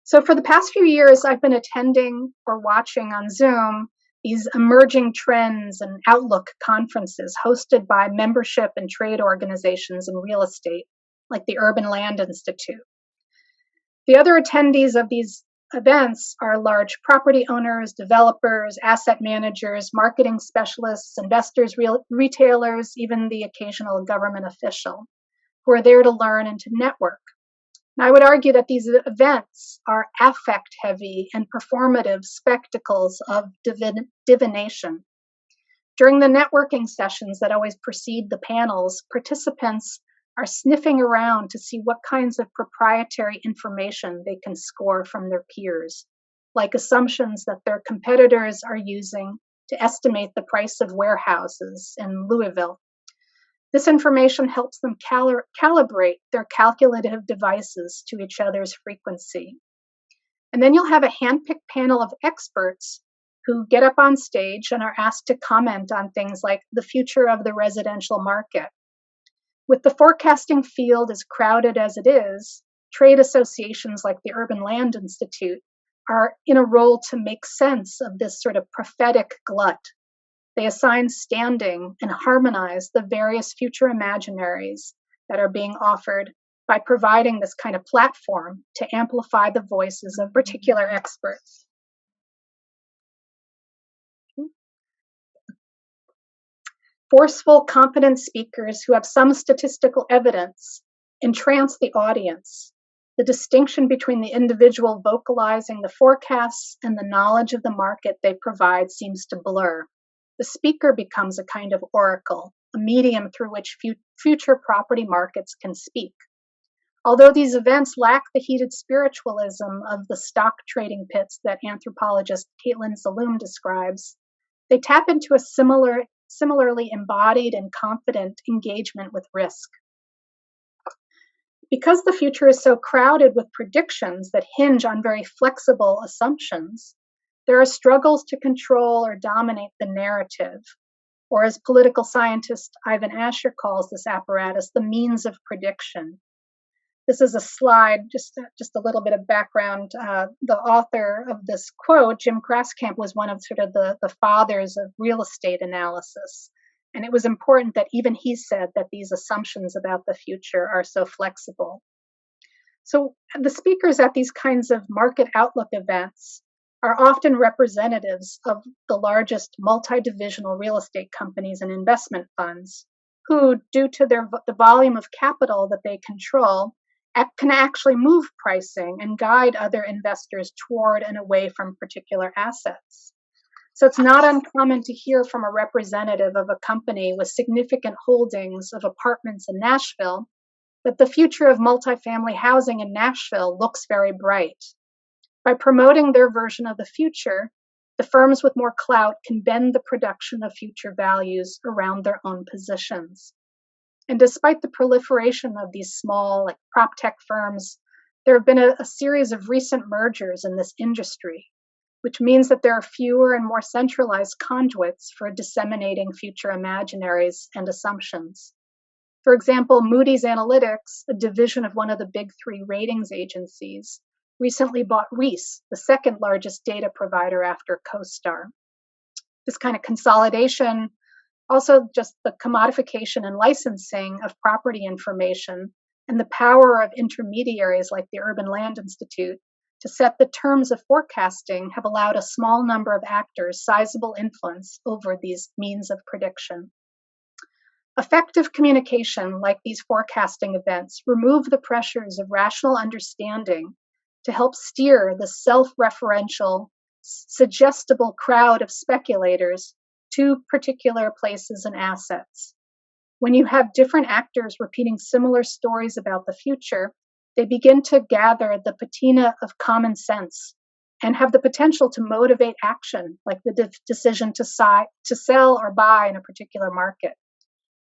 So for the past few years, I've been attending or watching on Zoom these emerging trends and outlook conferences hosted by membership and trade organizations in real estate, like the Urban Land Institute. The other attendees of these events are large property owners, developers, asset managers, marketing specialists, investors, retailers, even the occasional government official, who are there to learn and to network. And I would argue that these events are affect-heavy and performative spectacles of divination. During the networking sessions that always precede the panels, participants are sniffing around to see what kinds of proprietary information they can score from their peers, like assumptions that their competitors are using to estimate the price of warehouses in Louisville. This information helps them calibrate their calculative devices to each other's frequency. And then you'll have a handpicked panel of experts who get up on stage and are asked to comment on things like the future of the residential market. With the forecasting field as crowded as it is, trade associations like the Urban Land Institute are in a role to make sense of this sort of prophetic glut. They assign standing and harmonize the various future imaginaries that are being offered by providing this kind of platform to amplify the voices of particular experts. Forceful, competent speakers who have some statistical evidence entrance the audience. The distinction between the individual vocalizing the forecasts and the knowledge of the market they provide seems to blur. The speaker becomes a kind of oracle, a medium through which future property markets can speak. Although these events lack the heated spiritualism of the stock trading pits that anthropologist Caitlin Saloom describes, they tap into a similarly embodied and confident engagement with risk. Because the future is so crowded with predictions that hinge on very flexible assumptions, there are struggles to control or dominate the narrative, or as political scientist Ivan Asher calls this apparatus, the means of prediction. This is a slide, just a little bit of background. The author of this quote, Jim Graskamp, was one of sort of the fathers of real estate analysis. And it was important that even he said that these assumptions about the future are so flexible. So the speakers at these kinds of market outlook events are often representatives of the largest multi-divisional real estate companies and investment funds, who, due to the volume of capital that they control, can actually move pricing and guide other investors toward and away from particular assets. So it's not uncommon to hear from a representative of a company with significant holdings of apartments in Nashville that the future of multifamily housing in Nashville looks very bright. By promoting their version of the future, the firms with more clout can bend the production of future values around their own positions. And despite the proliferation of these small, like prop tech firms, there have been a series of recent mergers in this industry, which means that there are fewer and more centralized conduits for disseminating future imaginaries and assumptions. For example, Moody's Analytics, a division of one of the big three ratings agencies, recently bought Reis, the second largest data provider after CoStar. This kind of consolidation, also just the commodification and licensing of property information, and the power of intermediaries like the Urban Land Institute to set the terms of forecasting have allowed a small number of actors sizable influence over these means of prediction. Effective communication, like these forecasting events, remove the pressures of rational understanding to help steer the self-referential, suggestible crowd of speculators to particular places and assets. When you have different actors repeating similar stories about the future, they begin to gather the patina of common sense and have the potential to motivate action, like the decision to sell or buy in a particular market.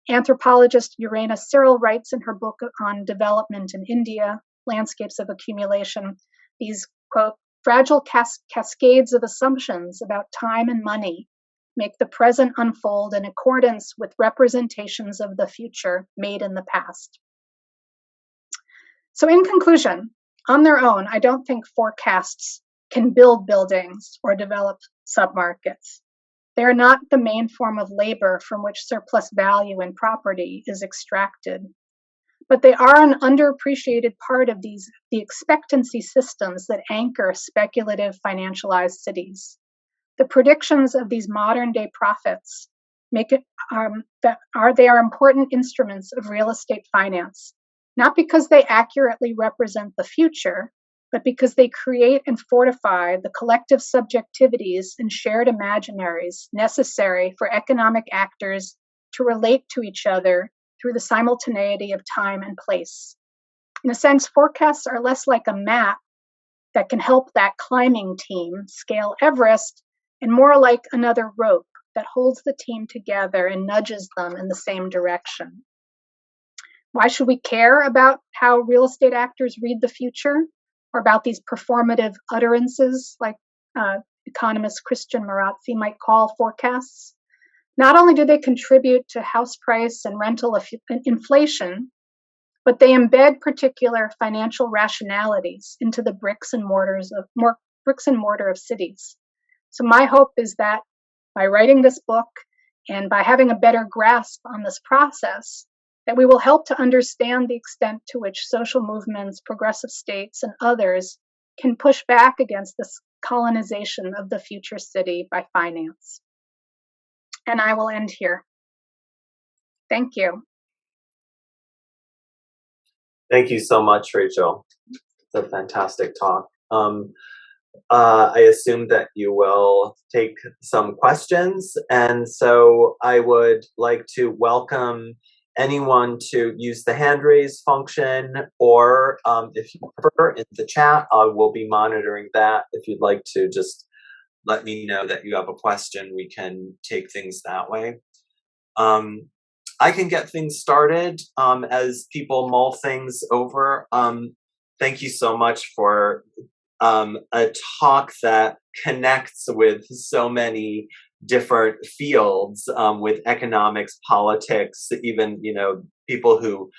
Anthropologist Urena Cyril writes in her book on development in India, Landscapes of Accumulation, these, quote, fragile cascades of assumptions about time and money make the present unfold in accordance with representations of the future made in the past. So in conclusion, on their own, I don't think forecasts can build buildings or develop submarkets. They are not the main form of labor from which surplus value in property is extracted. But they are an underappreciated part of the expectancy systems that anchor speculative financialized cities. The predictions of these modern day prophets make it they are important instruments of real estate finance, not because they accurately represent the future, but because they create and fortify the collective subjectivities and shared imaginaries necessary for economic actors to relate to each other through the simultaneity of time and place. In a sense, forecasts are less like a map that can help that climbing team scale Everest and more like another rope that holds the team together and nudges them in the same direction. Why should we care about how real estate actors read the future, or about these performative utterances like economist Christian Marazzi might call forecasts? Not only do they contribute to house price and rental inflation, but they embed particular financial rationalities into the bricks and mortar of cities. So my hope is that by writing this book and by having a better grasp on this process, that we will help to understand the extent to which social movements, progressive states, and others can push back against this colonization of the future city by finance. And I will end here. Thank you. Thank you so much, Rachel. It's a fantastic talk. I assume that you will take some questions, and so I would like to welcome anyone to use the hand raise function, or if you prefer, in the chat. I will be monitoring that. If you'd like to just let me know that you have a question, we can take things that way. I can get things started as people mull things over. Thank you so much for a talk that connects with so many different fields, with economics, politics, even, people who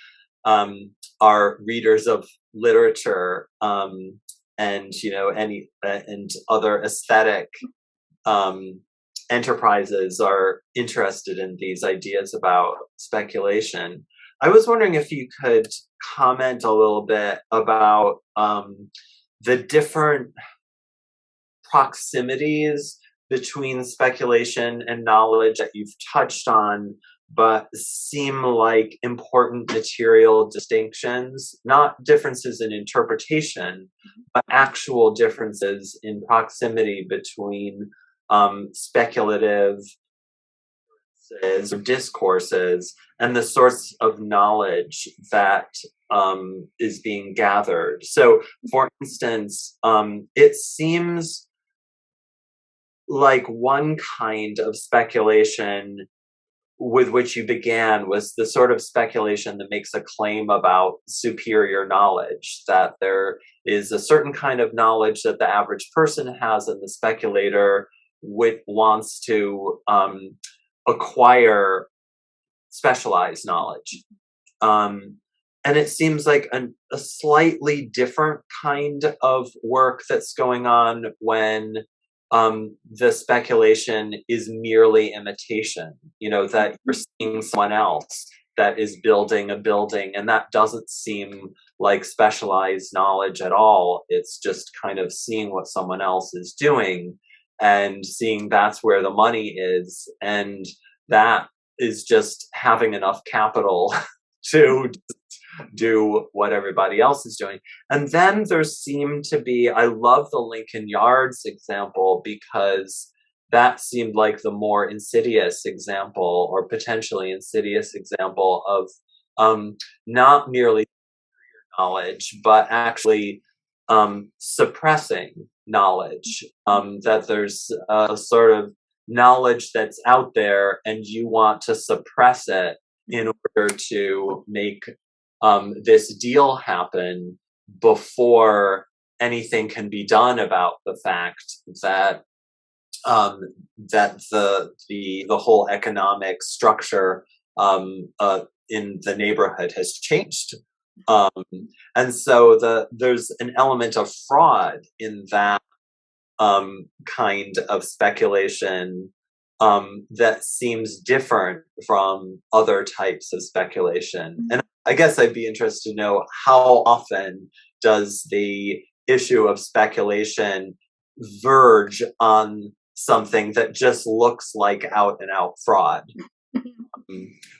are readers of literature, and and other aesthetic enterprises are interested in these ideas about speculation. I was wondering if you could comment a little bit about the different proximities between speculation and knowledge that you've touched on, but seem like important material distinctions, not differences in interpretation, but actual differences in proximity between speculative discourses and the source of knowledge that is being gathered. So, for instance, it seems like one kind of speculation with which you began was the sort of speculation that makes a claim about superior knowledge, that there is a certain kind of knowledge that the average person has, and the speculator wants to acquire specialized knowledge. And it seems like a slightly different kind of work that's going on when the speculation is merely imitation, that you're seeing someone else that is building a building, and that doesn't seem like specialized knowledge at all. It's just kind of seeing what someone else is doing and seeing that's where the money is, and that is just having enough capital to do what everybody else is doing. And then there seemed to be, I love the Lincoln Yards example, because that seemed like the more insidious example, or potentially insidious example, of not merely knowledge, but actually suppressing knowledge, that there's a sort of knowledge that's out there and you want to suppress it in order to make this deal happen before anything can be done about the fact that that the whole economic structure in the neighborhood has changed. And so there's an element of fraud in that kind of speculation that seems different from other types of speculation. And I guess I'd be interested to know, how often does the issue of speculation verge on something that just looks like out and out fraud?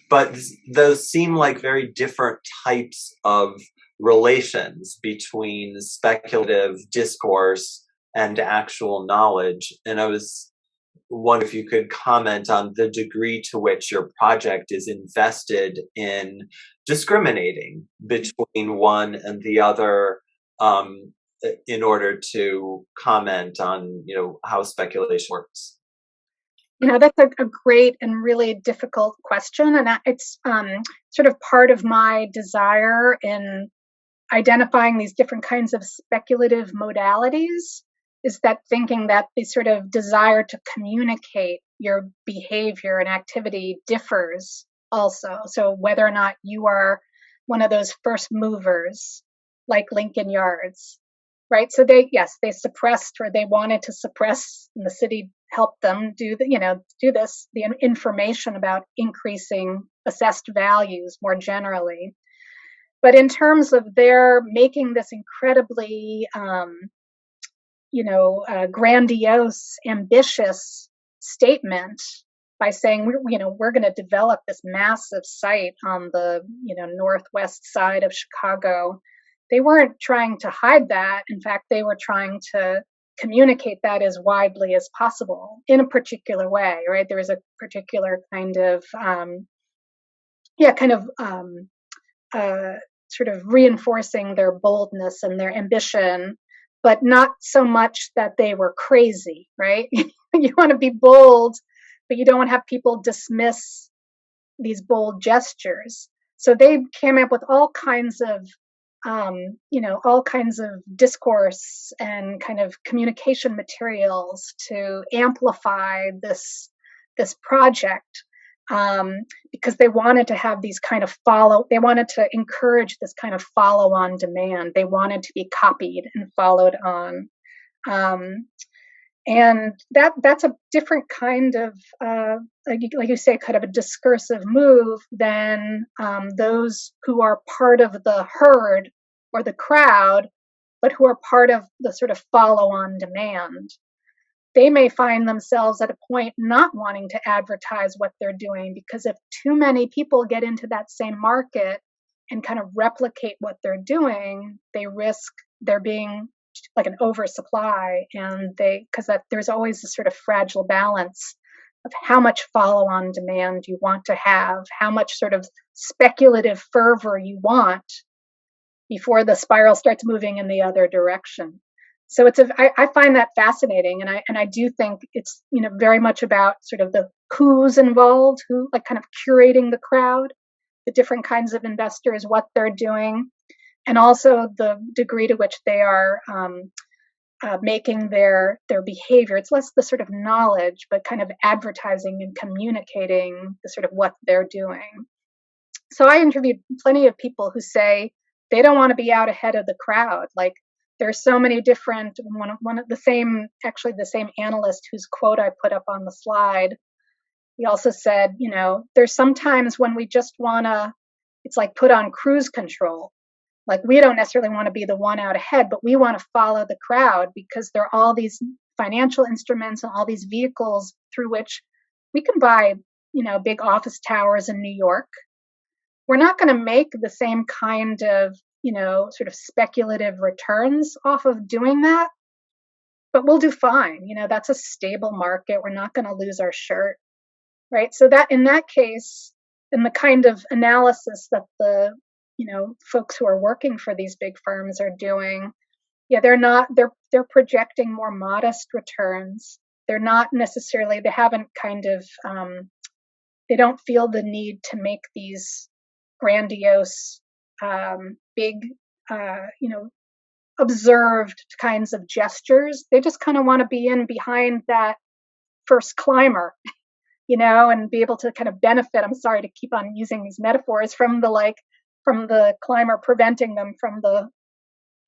But those seem like very different types of relations between speculative discourse and actual knowledge. And I was wondering if you could comment on the degree to which your project is invested in discriminating between one and the other, in order to comment on, how speculation works. That's a great and really difficult question. And it's sort of part of my desire in identifying these different kinds of speculative modalities, is that thinking that the sort of desire to communicate your behavior and activity differs also. So whether or not you are one of those first movers, like Lincoln Yards, right? So they suppressed, or they wanted to suppress, and the city helped them do the information about increasing assessed values more generally. But in terms of their making this incredibly grandiose, ambitious statement by saying we're going to develop this massive site on the northwest side of Chicago, they weren't trying to hide that. In fact, they were trying to communicate that as widely as possible in a particular way, right? There is a particular kind of sort of reinforcing their boldness and their ambition, but not so much that they were crazy, right? You want to be bold, but you don't want to have people dismiss these bold gestures. So they came up with all kinds of discourse and kind of communication materials to amplify this project, because they wanted to have these kind of they wanted to encourage this kind of follow on demand. They wanted to be copied and followed on. And that's a different kind of, like you say, kind of a discursive move than those who are part of the herd or the crowd, but who are part of the sort of follow-on demand. They may find themselves at a point not wanting to advertise what they're doing, because if too many people get into that same market and kind of replicate what they're doing, they risk there being like an oversupply, and because there's always this sort of fragile balance of how much follow-on demand you want to have, how much sort of speculative fervor you want before the spiral starts moving in the other direction. So I find that fascinating, and I do think it's very much about sort of the who's involved, who, like, kind of curating the crowd, the different kinds of investors, what they're doing, and also the degree to which they are making their behavior. It's less the sort of knowledge, but kind of advertising and communicating the sort of what they're doing. So I interviewed plenty of people who say they don't want to be out ahead of the crowd. Like, there's so many different, one of the same, actually the same analyst whose quote I put up on the slide, he also said, there's sometimes when we just want to, it's like put on cruise control. Like, we don't necessarily want to be the one out ahead, but we want to follow the crowd because there are all these financial instruments and all these vehicles through which we can buy, big office towers in New York. We're not going to make the same kind of, sort of speculative returns off of doing that, but we'll do fine. That's a stable market. We're not going to lose our shirt, right? So that in that case, in the kind of analysis that the folks who are working for these big firms are doing, they're projecting more modest returns. They're not necessarily, they haven't kind of, they don't feel the need to make these grandiose, big, observed kinds of gestures. They just kind of want to be in behind that first climber, and be able to kind of benefit. I'm sorry to keep on using these metaphors from the climber preventing them from the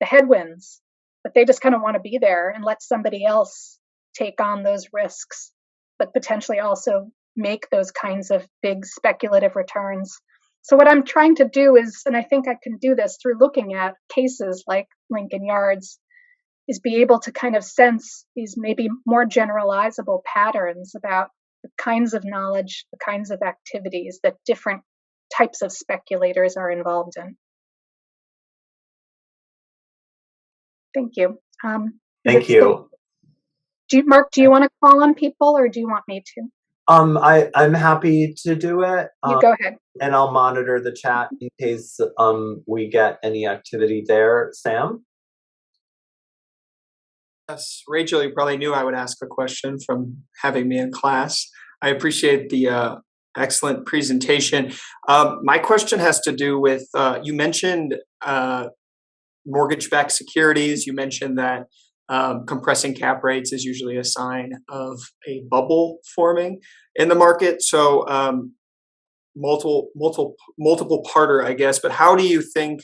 headwinds, but they just kind of want to be there and let somebody else take on those risks, but potentially also make those kinds of big speculative returns. So what I'm trying to do is, and I think I can do this through looking at cases like Lincoln Yards, is be able to kind of sense these maybe more generalizable patterns about the kinds of knowledge, the kinds of activities that different types of speculators are involved in. Thank you. Thank you. Mark, do you want to call on people or do you want me to? I'm happy to do it. You go ahead. And I'll monitor the chat in case we get any activity there. Sam? Yes, Rachel, you probably knew I would ask a question from having me in class. I appreciate the excellent presentation. My question has to do with, you mentioned mortgage-backed securities. You mentioned that compressing cap rates is usually a sign of a bubble forming in the market. So multiple parter, I guess. But how do you think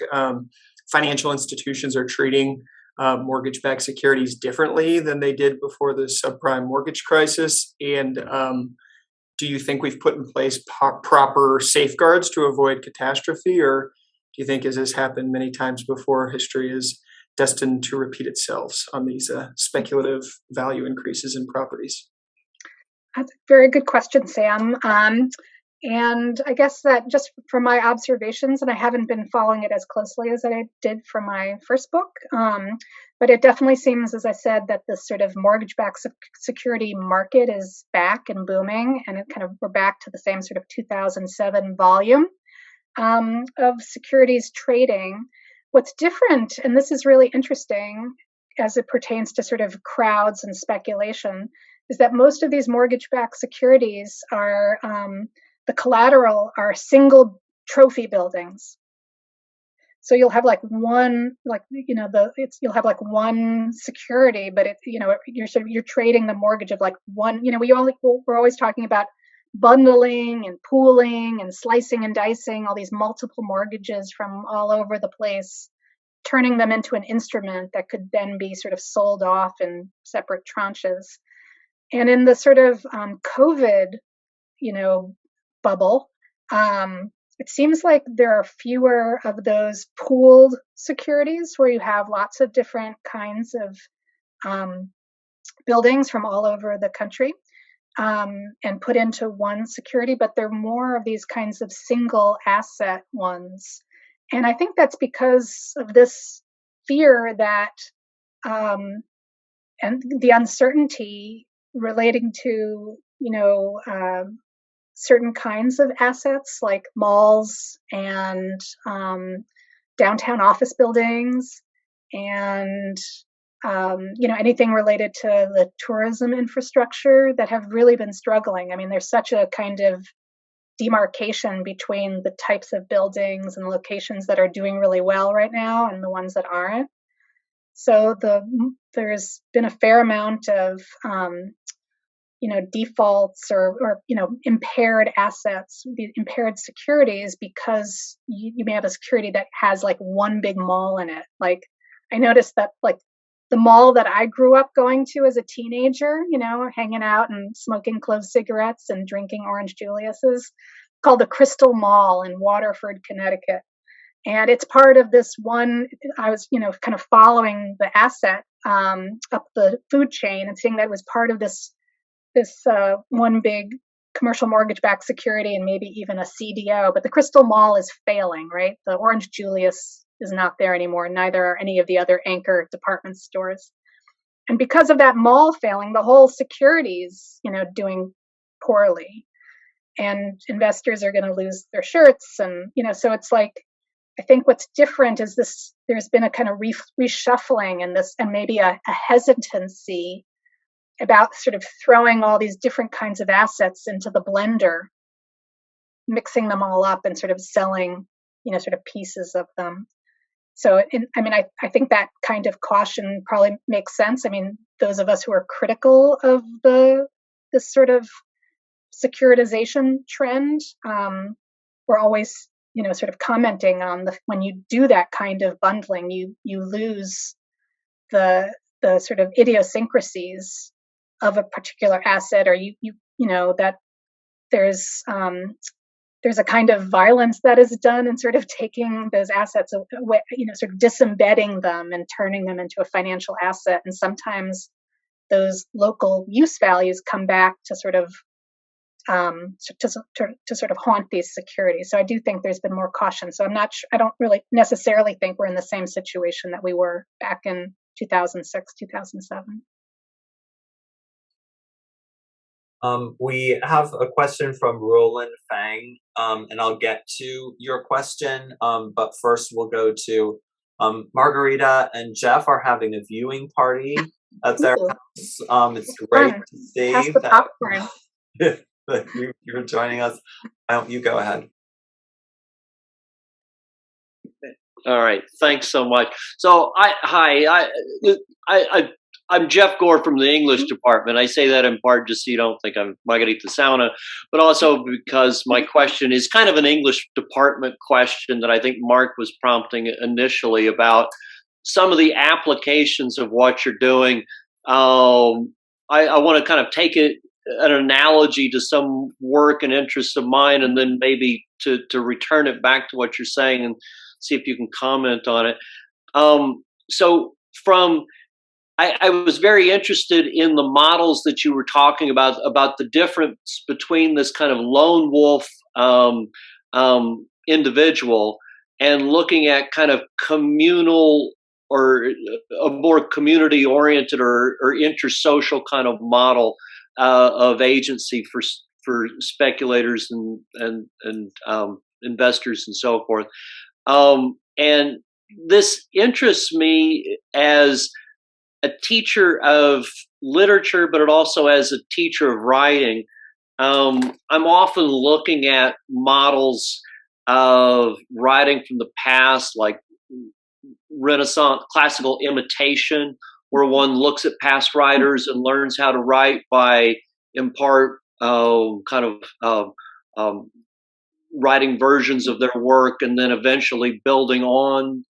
financial institutions are treating mortgage-backed securities differently than they did before the subprime mortgage crisis? And do you think we've put in place proper safeguards to avoid catastrophe, or do you think, as has happened many times before, history is destined to repeat itself on these speculative value increases in properties? That's a very good question, Sam. And I guess that just from my observations, and I haven't been following it as closely as I did for my first book, but it definitely seems, as I said, that this sort of mortgage-backed security market is back and booming, and we're back to the same sort of 2007 volume of securities trading. What's different, and this is really interesting as it pertains to sort of crowds and speculation, is that most of these mortgage-backed securities are the collateral are single trophy buildings. So you'll have like one, you'll have like one security, but you're trading the mortgage of like one. We're always talking about bundling and pooling and slicing and dicing all these multiple mortgages from all over the place, turning them into an instrument that could then be sort of sold off in separate tranches. And in the sort of COVID, bubble, it seems like there are fewer of those pooled securities where you have lots of different kinds of buildings from all over the country and put into one security, but there are more of these kinds of single asset ones. And I think that's because of this fear that and the uncertainty relating to certain kinds of assets like malls and downtown office buildings and anything related to the tourism infrastructure that have really been struggling. I mean, there's such a kind of demarcation between the types of buildings and locations that are doing really well right now and the ones that aren't. So there's been a fair amount of defaults or impaired assets, impaired securities, because you may have a security that has like one big mall in it. Like I noticed that like the mall that I grew up going to as a teenager, hanging out and smoking clove cigarettes and drinking Orange Julius's, called the Crystal Mall in Waterford, Connecticut. And it's part of this one, I was, kind of following the asset up the food chain and seeing that it was part of this one big commercial mortgage-backed security and maybe even a CDO. But the Crystal Mall is failing, right? The Orange Julius is not there anymore. Neither are any of the other anchor department stores. And because of that mall failing, the whole security's, doing poorly. And investors are going to lose their shirts. And, so it's like, I think what's different is there's been a kind of reshuffling in this, and maybe a hesitancy about sort of throwing all these different kinds of assets into the blender, mixing them all up and sort of selling, sort of pieces of them. So, I think that kind of caution probably makes sense. I mean, those of us who are critical of this sort of securitization trend, we're always, sort of commenting on when you do that kind of bundling, you lose the sort of idiosyncrasies of a particular asset, or that there's a kind of violence that is done in sort of taking those assets away, sort of disembedding them and turning them into a financial asset. And sometimes those local use values come back to sort of to sort of haunt these securities. So I do think there's been more caution. So I don't really necessarily think we're in the same situation that we were back in 2006, 2007. We have a question from Roland Fang, and I'll get to your question. But first we'll go to Margarita and Jeff are having a viewing party at their house. It's great to see Pass the popcorn. that you're joining us. You go ahead. All right, thanks so much. So I'm Jeff Gore from the English department. I say that in part just so you don't think I'm Margarita Sauna, but also because my question is kind of an English department question that I think Mark was prompting initially about some of the applications of what you're doing. I want to kind of take an analogy to some work and interests of mine, and then maybe to return it back to what you're saying and see if you can comment on it. I was very interested in the models that you were talking about the difference between this kind of lone wolf individual and looking at kind of communal or a more community-oriented or intersocial kind of model of agency for speculators and investors and so forth. And this interests me as a teacher of literature, but also as a teacher of writing. I'm often looking at models of writing from the past, like Renaissance classical imitation, where one looks at past writers and learns how to write by, in part, writing versions of their work and then eventually building on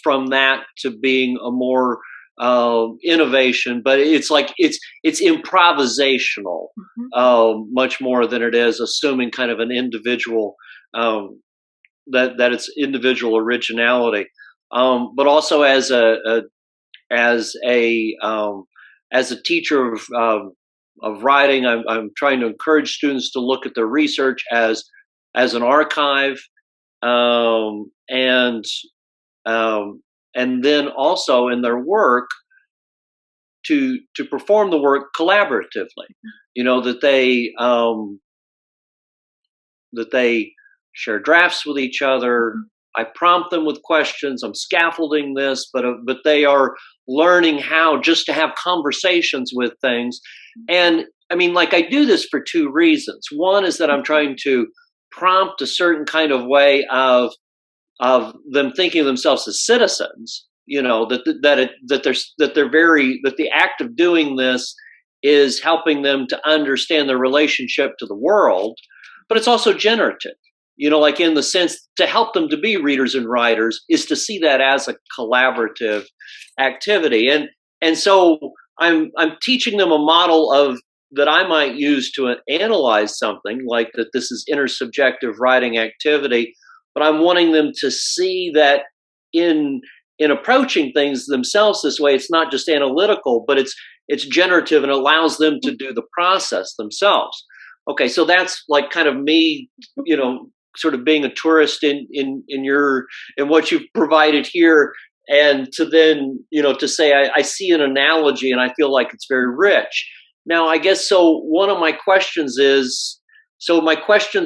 from that to being a more innovation, but it's improvisational, much more than it is assuming kind of an individual, that it's individual originality. But also as a teacher of writing, I'm trying to encourage students to look at their research as an archive, and then also in their work to perform the work collaboratively. That they share drafts with each other, I prompt them with questions. I'm scaffolding this, but they are learning how just to have conversations with things. And I mean, like, I do this for two reasons. One is that I'm trying to prompt a certain kind of way of them thinking of themselves as citizens. You know, that the act of doing this is helping them to understand their relationship to the world, but it's also generative. You know, like, in the sense to help them to be readers and writers is to see that as a collaborative activity. And so I'm teaching them a model of that I might use to analyze something, like that this is intersubjective writing activity, but I'm wanting them to see that in approaching things themselves this way, it's not just analytical, but it's generative and allows them to do the process themselves. Okay, so that's like kind of me, you know, sort of being a tourist in what you've provided here, and to then, you know, to say I see an analogy and I feel like it's very rich. Now, I guess, so one of my questions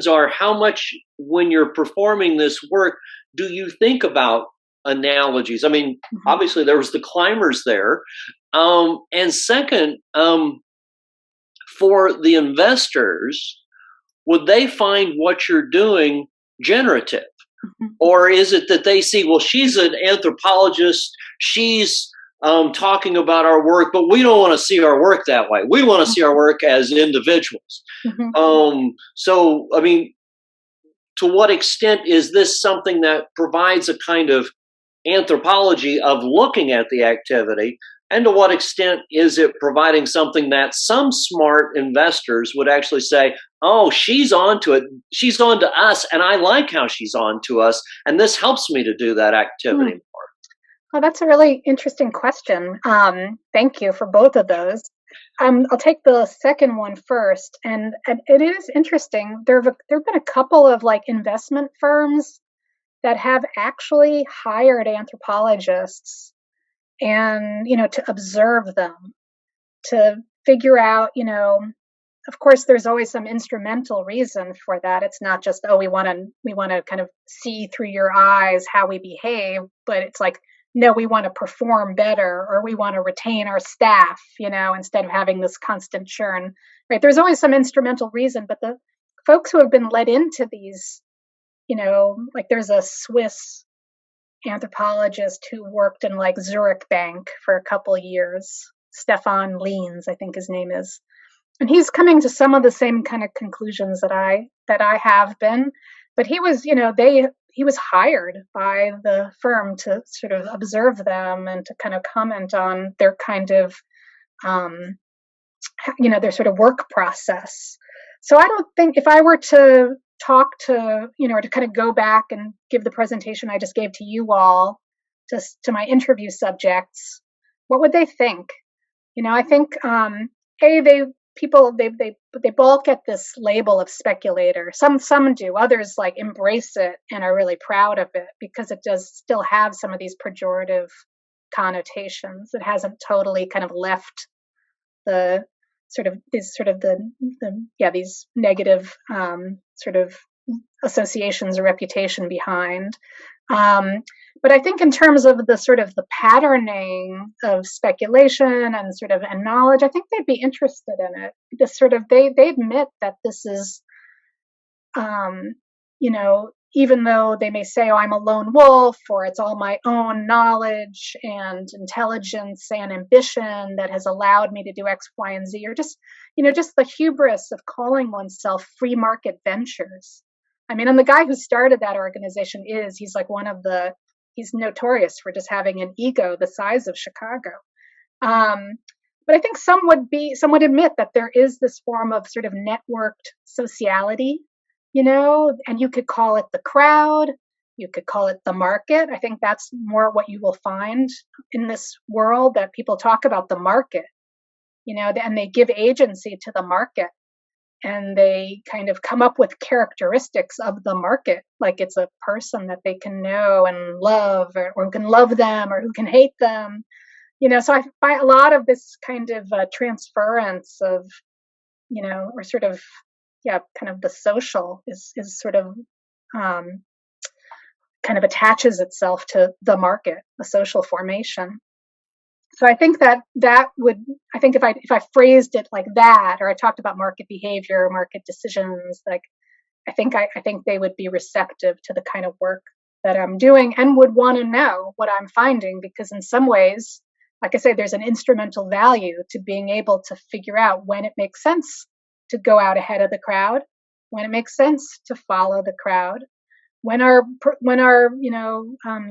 are, how much, when you're performing this work, do you think about analogies? I mean, obviously there was the climbers there. And second, for the investors, would they find what you're doing generative? Or is it that they see, well, she's an anthropologist, she's talking about our work, but we don't want to see our work that way. We want to see our work as individuals. So, I mean, to what extent is this something that provides a kind of anthropology of looking at the activity? And to what extent is it providing something that some smart investors would actually say, oh, she's on to it, she's on to us, and I like how she's on to us, and this helps me to do that activity more? Well, that's a really interesting question. Thank you for both of those. I'll take the second one first, and it is interesting. There have been a couple of like investment firms that have actually hired anthropologists, and, you know, to observe them, to figure out, you know, of course there's always some instrumental reason for that. It's not just, oh, we want to kind of see through your eyes how we behave, but it's like, no, we want to perform better, or we want to retain our staff, you know, instead of having this constant churn, right? There's always some instrumental reason, but the folks who have been led into these, you know, like there's a Swiss anthropologist who worked in like Zurich Bank for a couple of years, Stefan Leens, I think his name is, and he's coming to some of the same kind of conclusions that I have been. But he was, you know, he was hired by the firm to sort of observe them and to kind of comment on their kind of, you know, their sort of work process. So I don't think, if I were to talk to, you know, or to kind of go back and give the presentation I just gave to you all, just to my interview subjects, what would they think? You know, I think, they balk at this label of speculator. Some do, others like embrace it and are really proud of it, because it does still have some of these pejorative connotations. It hasn't totally kind of left the these negative sort of associations or reputation behind. But I think in terms of the sort of the patterning of speculation and sort of and knowledge, I think they'd be interested in it. This sort of they admit that this is, you know, even though they may say, oh, I'm a lone wolf, or it's all my own knowledge and intelligence and ambition that has allowed me to do X, Y, and Z, or just, you know, just the hubris of calling oneself free market ventures. I mean, and the guy who started that organization he's notorious for just having an ego the size of Chicago. But I think some would admit that there is this form of sort of networked sociality, you know, and you could call it the crowd, you could call it the market. I think that's more what you will find in this world, that people talk about the market, you know, and they give agency to the market, and they kind of come up with characteristics of the market, like it's a person that they can know and love, or who can love them, or who can hate them, you know. So I find a lot of this kind of transference of, you know, or sort of, yeah, kind of the social is sort of kind of attaches itself to the market, the social formation. So I think I think if I phrased it like that, or I talked about market behavior, market decisions, like I think they would be receptive to the kind of work that I'm doing and would want to know what I'm finding, because in some ways, like I say, there's an instrumental value to being able to figure out when it makes sense to go out ahead of the crowd, when it makes sense to follow the crowd, when our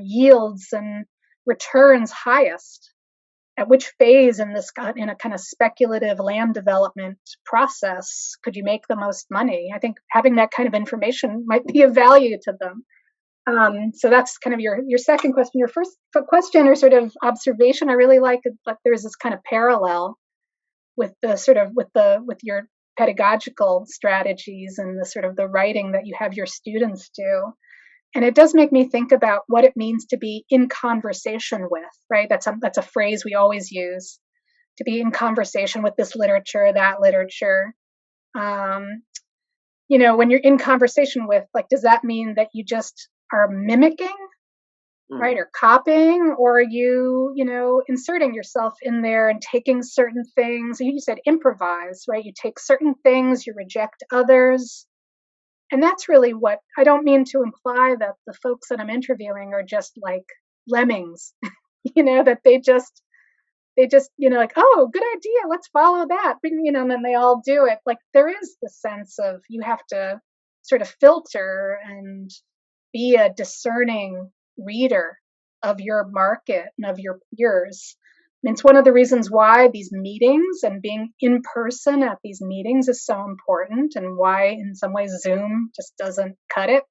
yields and returns highest, at which phase in a kind of speculative land development process could you make the most money? I think having that kind of information might be of value to them. So that's kind of your second question. Your first question, or sort of observation, I really like that there's this kind of parallel with the sort of with your pedagogical strategies and the sort of the writing that you have your students do. And it does make me think about what it means to be in conversation with, right? That's a phrase we always use, to be in conversation with this literature, that literature. When you're in conversation with, like, does that mean that you just are mimicking, right, or copying, or are you, inserting yourself in there and taking certain things? You said improvise, right? You take certain things, you reject others. And that's really what I don't mean to imply that the folks that I'm interviewing are just like lemmings, that they just, like, oh, good idea, let's follow that. And then they all do it. Like, there is the sense of you have to sort of filter and be a discerning reader of your market and of your peers. It's one of the reasons why these meetings and being in person at these meetings is so important, and why in some ways Zoom just doesn't cut it.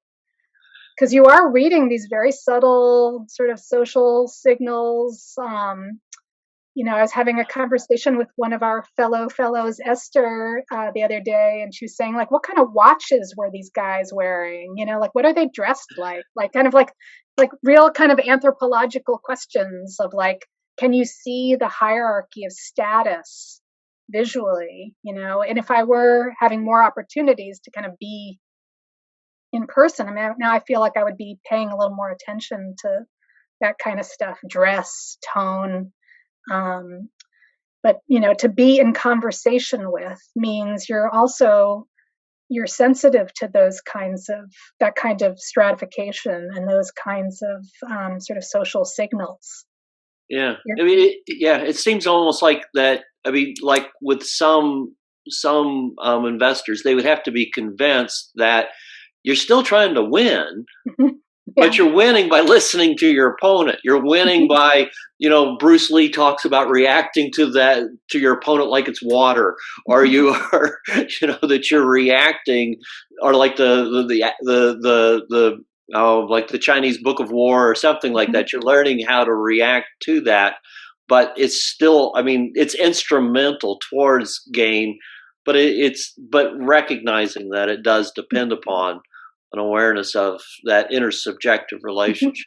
Because you are reading these very subtle sort of social signals. I was having a conversation with one of our fellows, Esther, the other day, and she was saying, like, what kind of watches were these guys wearing? Like, what are they dressed like? Like, kind of like real kind of anthropological questions of, like, can you see the hierarchy of status visually? And if I were having more opportunities to kind of be in person, I mean, now I feel like I would be paying a little more attention to that kind of stuff, dress, tone. But to be in conversation with means you're sensitive to that kind of stratification and those kinds of sort of social signals. Yeah, I mean, it seems almost like that. I mean, like with some investors, they would have to be convinced that you're still trying to win, but you're winning by listening to your opponent. You're winning by, Bruce Lee talks about reacting to your opponent like it's water, or you are, that you're reacting, or like like the Chinese Book of War or something like that. You're learning how to react to that, but it's still, I mean, it's instrumental towards gain, but but recognizing that it does depend upon an awareness of that intersubjective relationship.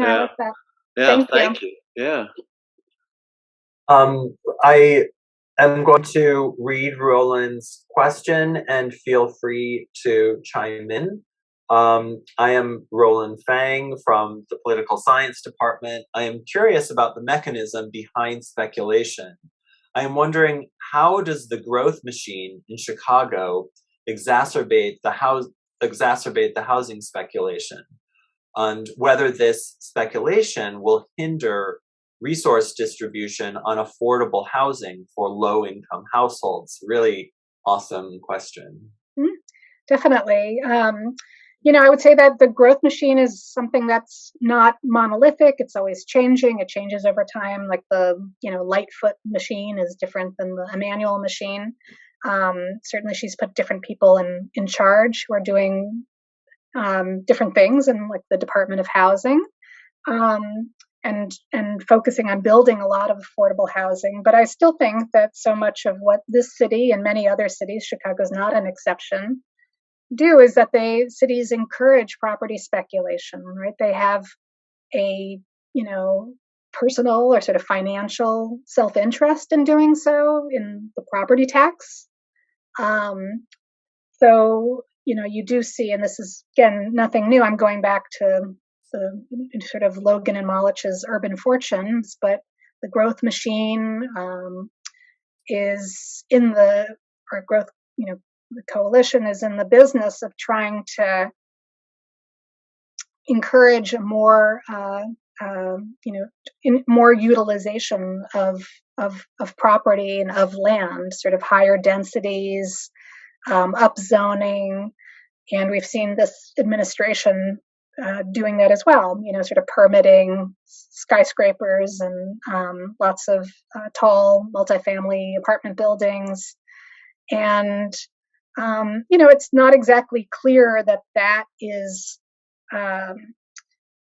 I like that. Yeah, thank you. Yeah. I am going to read Roland's question and feel free to chime in. I am Roland Fang from the Political Science Department. I am curious about the mechanism behind speculation. I am wondering, how does the growth machine in Chicago exacerbate the housing speculation, and whether this speculation will hinder resource distribution on affordable housing for low-income households? Really awesome question. Definitely. I would say that the growth machine is something that's not monolithic. It's always changing. It changes over time. Like the, Lightfoot machine is different than the Emanuel machine. Certainly she's put different people in charge who are doing different things in, like, the Department of Housing, and focusing on building a lot of affordable housing. But I still think that so much of what this city and many other cities, Chicago's not an exception, do is that cities encourage property speculation, right? They have a, personal or sort of financial self-interest in doing so in the property tax. So, you do see, and this is, again, nothing new. I'm going back to sort of Logan and Molich's Urban Fortunes, but the growth machine is in the, or growth, the coalition is in the business of trying to encourage more, more utilization of property and of land, sort of higher densities, upzoning, and we've seen this administration doing that as well. Sort of permitting skyscrapers and lots of tall multifamily apartment buildings, and it's not exactly clear that is.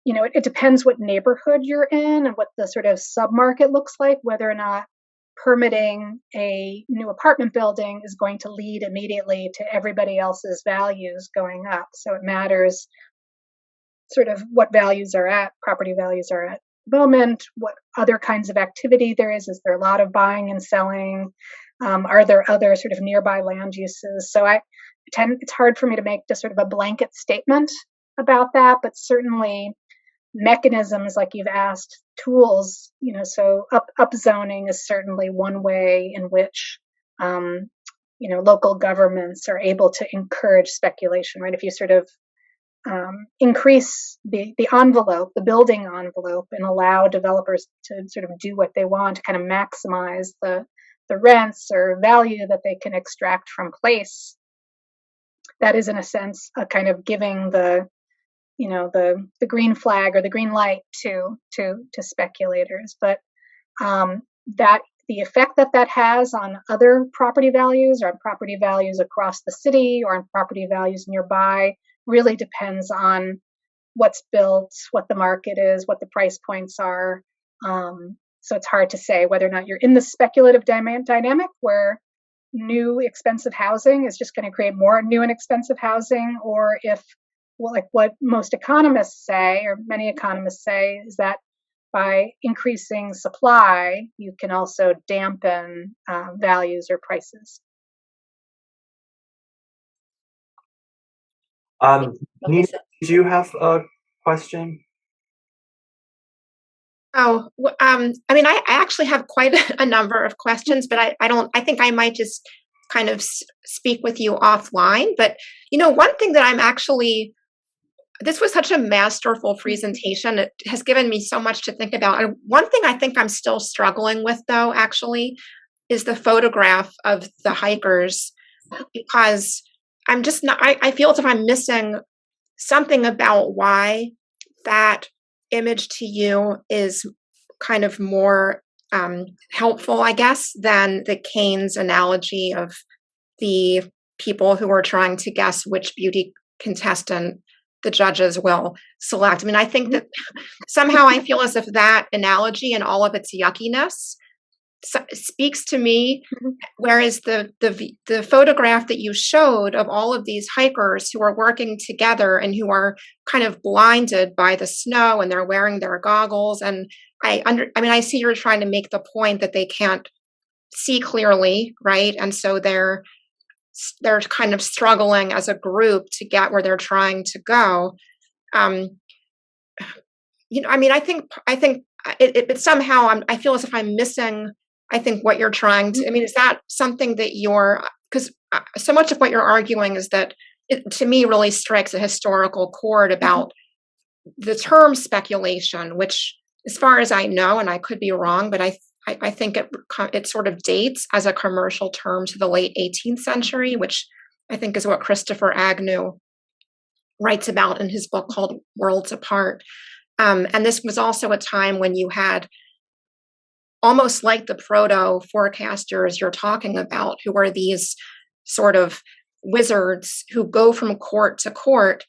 It depends what neighborhood you're in and what the sort of submarket looks like, whether or not permitting a new apartment building is going to lead immediately to everybody else's values going up. So it matters sort of what values are at, property values are at the moment, what other kinds of activity there is. Is there a lot of buying and selling? Are there other sort of nearby land uses? So it's hard for me to make just sort of a blanket statement about that, but certainly mechanisms like you've asked, tools, so upzoning is certainly one way in which local governments are able to encourage speculation, right? If you sort of increase the envelope, the building envelope, and allow developers to sort of do what they want to kind of maximize the rents or value that they can extract from place, that is in a sense a kind of giving the green flag or the green light to speculators. But that the effect that has on other property values, or on property values across the city, or on property values nearby, really depends on what's built, what the market is, what the price points are. So it's hard to say whether or not you're in the speculative dynamic where new expensive housing is just going to create more new and expensive housing, or if, well, like what most economists say, or many economists say, is that by increasing supply, you can also dampen values or prices. Nina, did you have a question? Oh, I mean, I actually have quite a number of questions, but I think I might just kind of speak with you offline. But, one thing that I'm actually, this was such a masterful presentation. It has given me so much to think about. And one thing I think I'm still struggling with, though, actually, is the photograph of the hikers, because I'm just not, I feel as if I'm missing something about why that image to you is kind of more helpful, I guess, than the Keynes analogy of the people who are trying to guess which beauty contestant the judges will select. I mean, I think that somehow I feel as if that analogy and all of its yuckiness speaks to me, whereas the photograph that you showed of all of these hikers who are working together and who are kind of blinded by the snow and they're wearing their goggles, and I see you're trying to make the point that they can't see clearly, right? And so they're kind of struggling as a group to get where they're trying to go. I think it somehow I feel as if I'm missing, I think, what you're trying to, is that something that because so much of what you're arguing is that it, to me, really strikes a historical chord about the term speculation, which, as far as I know, and I could be wrong, but I think it sort of dates as a commercial term to the late 18th century, which I think is what Christopher Agnew writes about in his book called Worlds Apart. And this was also a time when you had almost like the proto forecasters you're talking about, who are these sort of wizards who go from court to court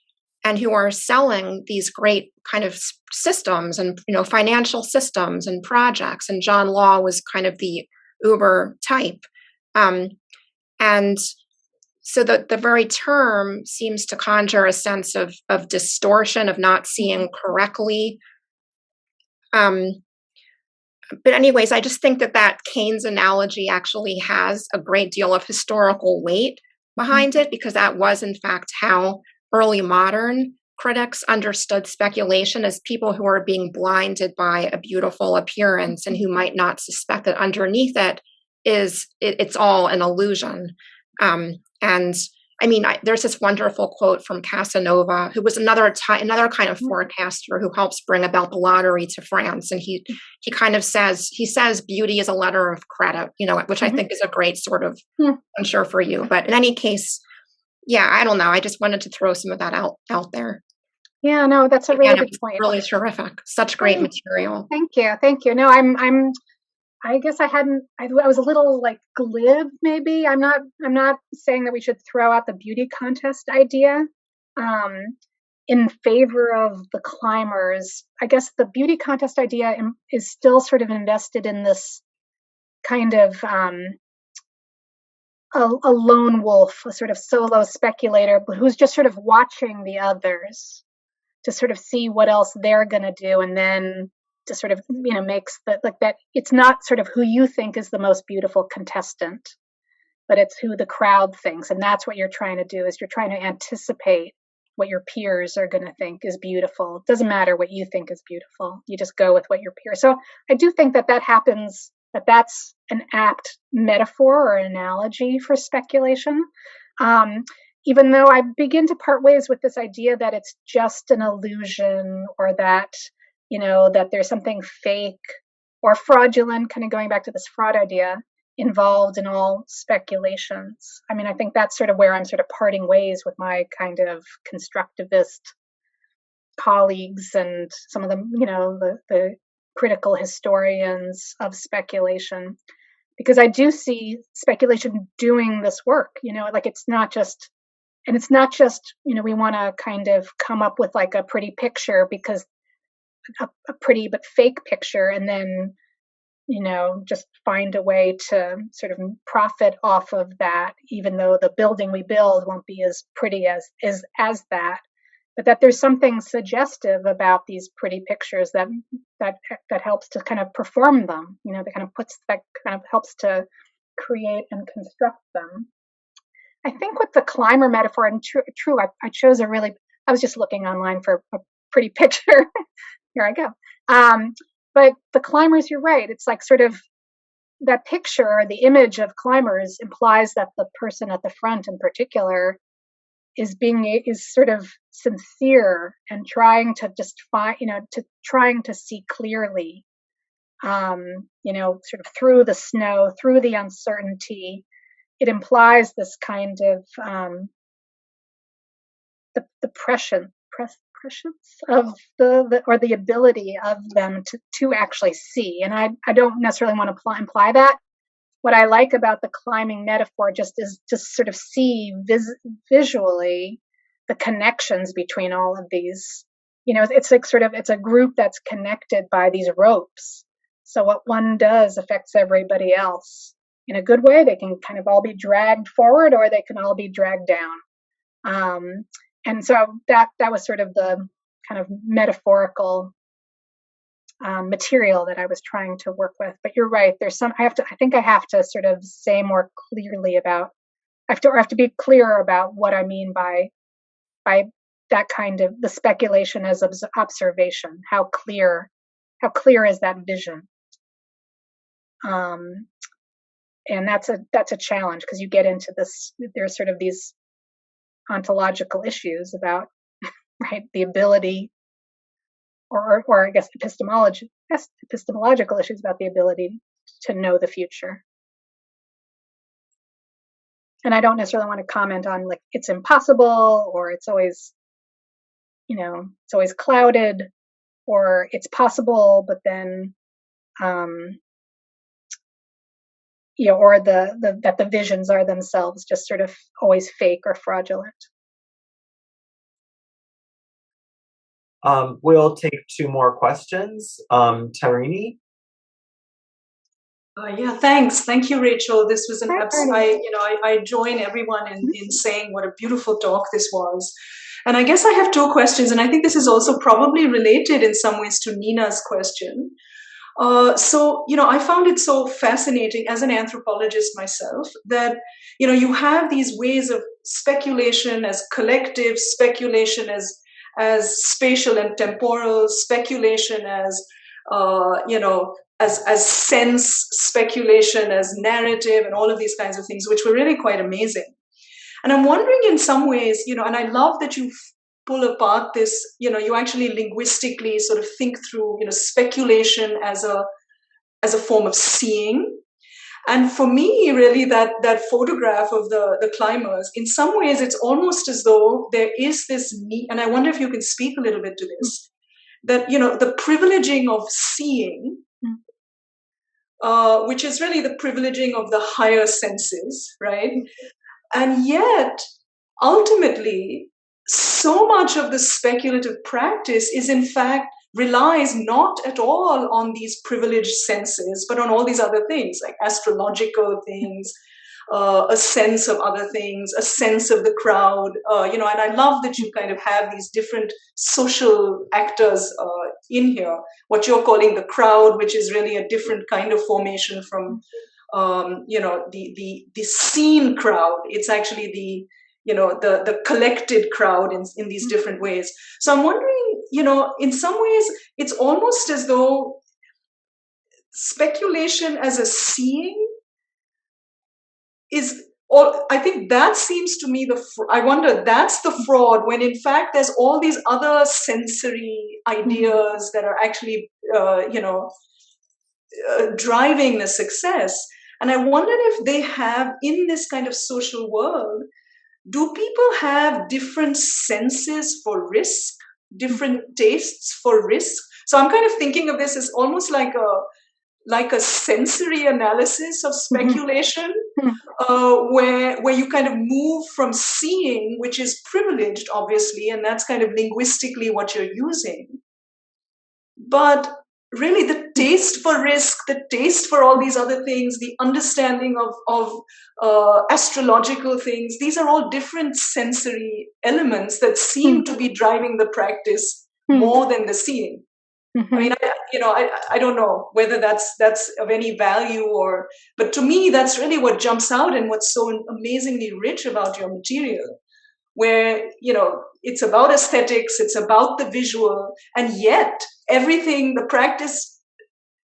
and who are selling these great kind of systems and, financial systems and projects. And John Law was kind of the uber type. And so the very term seems to conjure a sense of distortion, of not seeing correctly. But anyways, I just think that Keynes analogy actually has a great deal of historical weight behind it, because that was, in fact, how early modern critics understood speculation as people who are being blinded by a beautiful appearance and who might not suspect that underneath it it's all an illusion. And I mean, there's this wonderful quote from Casanova, who was another kind of forecaster who helps bring about the lottery to France. And he kind of says beauty is a letter of credit, which I think is a great sort of answer for you. But in any case, yeah, I don't know. I just wanted to throw some of that out there. Yeah, no, that's a really good point. Really terrific. Such great material. Thank you. No, I guess I was a little like glib, maybe. I'm not saying that we should throw out the beauty contest idea in favor of the climbers. I guess the beauty contest idea is still sort of invested in this kind of a lone wolf, a sort of solo speculator, but who's just sort of watching the others to sort of see what else they're going to do, and then to sort of, makes that it's not sort of who you think is the most beautiful contestant, but it's who the crowd thinks. And that's what you're trying to do, is you're trying to anticipate what your peers are going to think is beautiful. It doesn't matter what you think is beautiful. You just go with what your peers. So I do think that happens, that's an apt metaphor or analogy for speculation. Even though I begin to part ways with this idea that it's just an illusion, or that that there's something fake or fraudulent, kind of going back to this fraud idea, involved in all speculations. I mean, I think that's sort of where I'm sort of parting ways with my kind of constructivist colleagues and some of them, the critical historians of speculation, because I do see speculation doing this work, like it's not just, we want to kind of come up with like a pretty picture, because a pretty but fake picture, and then just find a way to sort of profit off of that, even though the building we build won't be as pretty as that, but that there's something suggestive about these pretty pictures that helps to kind of perform them, that kind of helps to create and construct them. I think with the climber metaphor, and true, I chose I was just looking online for a pretty picture. Here I go. But the climbers, you're right. It's like sort of that picture, or the image of climbers, implies that the person at the front in particular is sort of sincere and trying to just trying to see clearly, sort of through the snow, through the uncertainty. It implies this kind of the prescience of the ability of them to actually see. And I don't necessarily want to imply that. What I like about the climbing metaphor just is to sort of see visually the connections between all of these. It's like it's a group that's connected by these ropes. So what one does affects everybody else. In a good way, they can kind of all be dragged forward, or they can all be dragged down. And so that was sort of the kind of metaphorical material that I was trying to work with. But you're right. There's I think I have to sort of say more clearly about. I have to be clearer about what I mean by that kind of the speculation as observation. How clear is that vision? And that's a challenge, because you get into this. There's sort of these ontological issues about the ability, or I guess epistemological issues about the ability to know the future. And I don't necessarily want to comment on like it's impossible, or it's always clouded, or it's possible but then or that the visions are themselves just sort of always fake or fraudulent. We'll take two more questions. Tarini? Yeah, thanks. Thank you, Rachel. This was I join everyone in saying what a beautiful talk this was. And I guess I have two questions, and I think this is also probably related in some ways to Nina's question. I found it so fascinating as an anthropologist myself that, you have these ways of speculation as collective, speculation as as spatial and temporal, speculation as, as sense, speculation as narrative, and all of these kinds of things, which were really quite amazing. And I'm wondering in some ways, and I love that you pull apart this, you actually linguistically sort of think through, speculation as a form of seeing. And for me, really, that photograph of the climbers, in some ways, it's almost as though there is this need, and I wonder if you can speak a little bit to this, that, the privileging of seeing, which is really the privileging of the higher senses, right? And yet, ultimately, so much of the speculative practice is, in fact, relies not at all on these privileged senses, but on all these other things, like astrological things, a sense of other things, a sense of the crowd, and I love that you kind of have these different social actors in here, what you're calling the crowd, which is really a different kind of formation from, the seen crowd. It's actually the collected crowd in these different ways. So I'm wondering, in some ways, it's almost as though speculation as a seeing is, or I think that seems to me I wonder, that's the fraud, when in fact there's all these other sensory ideas that are actually, driving the success. And I wonder if they have, in this kind of social world, do people have different senses for risk, different tastes for risk? So I'm kind of thinking of this as almost like a sensory analysis of speculation, where you kind of move from seeing, which is privileged, obviously, and that's kind of linguistically what you're using. But really the taste for risk, the taste for all these other things, the understanding of astrological things, these are all different sensory elements that seem to be driving the practice more than the seeing. I mean, I don't know whether that's of any value, but to me, that's really what jumps out and what's so amazingly rich about your material, where, it's about aesthetics, it's about the visual, and yet everything, the practice,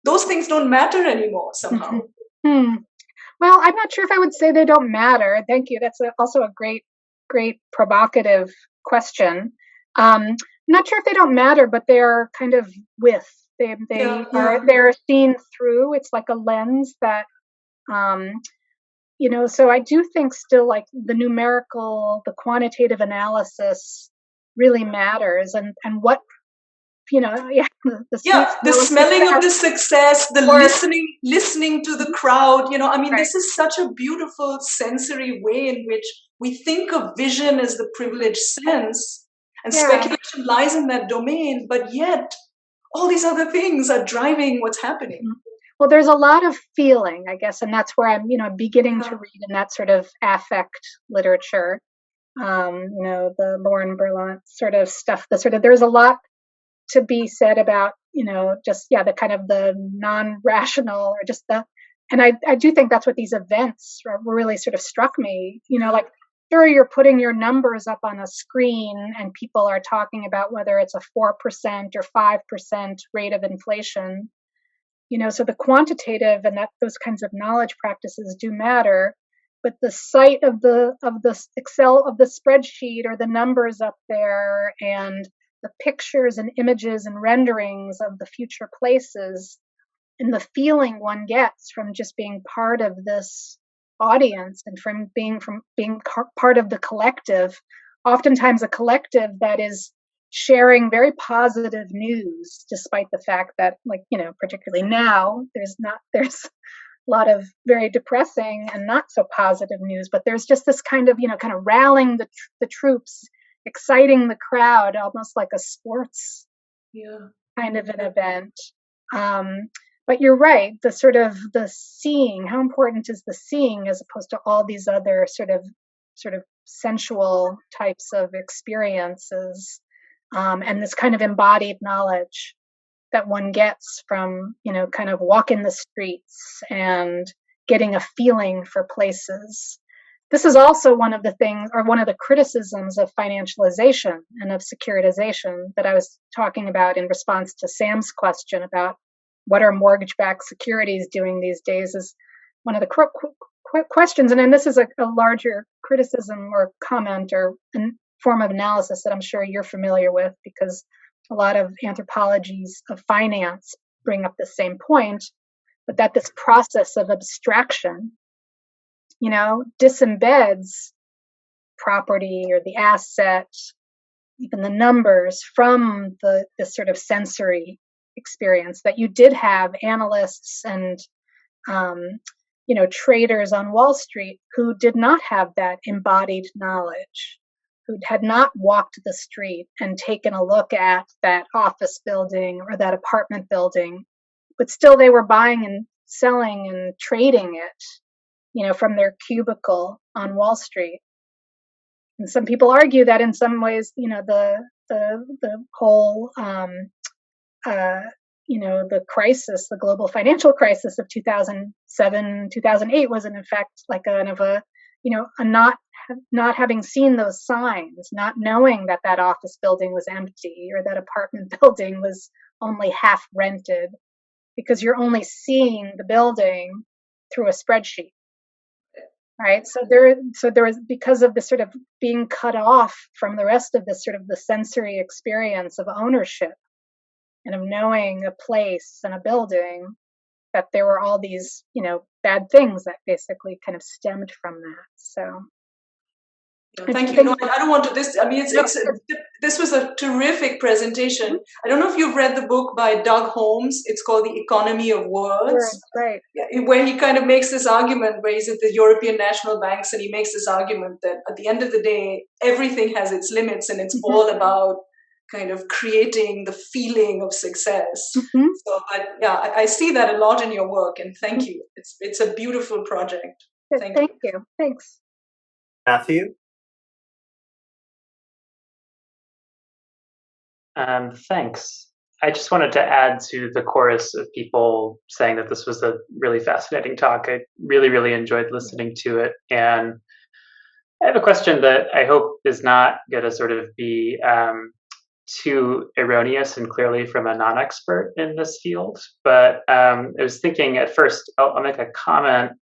those things don't matter anymore somehow. Well, I'm not sure if I would say they don't matter. Thank you. That's also a great provocative question. I'm not sure if they don't matter, but they're kind of they're seen through. It's like a lens that, so I do think still, like, the numerical, the quantitative analysis really matters, and what, the smelling of the success, the listening to the crowd, This is such a beautiful sensory way in which we think of vision as the privileged sense, and speculation lies in that domain, but yet all these other things are driving what's happening. Well, there's a lot of feeling, I guess, and that's where I'm, beginning to read in that sort of affect literature, the Lauren Berlant sort of stuff. There's a lot to be said about, the kind of the non-rational, or just and I do think that's what these events really sort of struck me, like, sure, you're putting your numbers up on a screen and people are talking about whether it's a 4% or 5% rate of inflation, so the quantitative and those kinds of knowledge practices do matter, but the sight of the Excel, of the spreadsheet, or the numbers up there, and the pictures and images and renderings of the future places, and the feeling one gets from just being part of this audience, and from being part of the collective, oftentimes a collective that is sharing very positive news, despite the fact that, like, particularly now, there's a lot of very depressing and not so positive news, but there's just this kind of rallying the troops, exciting the crowd, almost like a sports kind of an event. But you're right, the sort of the seeing, how important is the seeing as opposed to all these other sort of sensual types of experiences, and this kind of embodied knowledge that one gets from, kind of walking the streets and getting a feeling for places. this is also one of the things, or one of the criticisms of financialization and of securitization that I was talking about in response to Sam's question about what are mortgage-backed securities doing these days, is one of the questions. And then this is a larger criticism or comment or a form of analysis that I'm sure you're familiar with, because a lot of anthropologies of finance bring up the same point, but that this process of abstraction, disembeds property or the asset, even the numbers, from the sort of sensory experience. That you did have analysts and traders on Wall Street who did not have that embodied knowledge, who had not walked the street and taken a look at that office building or that apartment building, but still they were buying and selling and trading it, from their cubicle on Wall Street. And some people argue that in some ways, the whole, the crisis, the global financial crisis of 2007, 2008 was in fact like a not having seen those signs, not knowing that that office building was empty or that apartment building was only half rented, because you're only seeing the building through a spreadsheet. Right. So there was, because of this sort of being cut off from the rest of this sort of the sensory experience of ownership and of knowing a place and a building, that there were all these, bad things that basically kind of stemmed from that. So. Thank you. No, I don't want to. This was a terrific presentation. I don't know if you've read the book by Doug Holmes. It's called The Economy of Words. Right. Where he kind of makes this argument, where he's at the European national banks, and he makes this argument that at the end of the day, everything has its limits, and it's all about kind of creating the feeling of success. Mm-hmm. So, I see that a lot in your work, and thank you. It's a beautiful project. Thank you. Thanks. Matthew? Thanks. I just wanted to add to the chorus of people saying that this was a really fascinating talk. I really, really enjoyed listening to it. And I have a question that I hope is not going to sort of be too erroneous and clearly from a non-expert in this field. But I was thinking at first, I'll make a comment,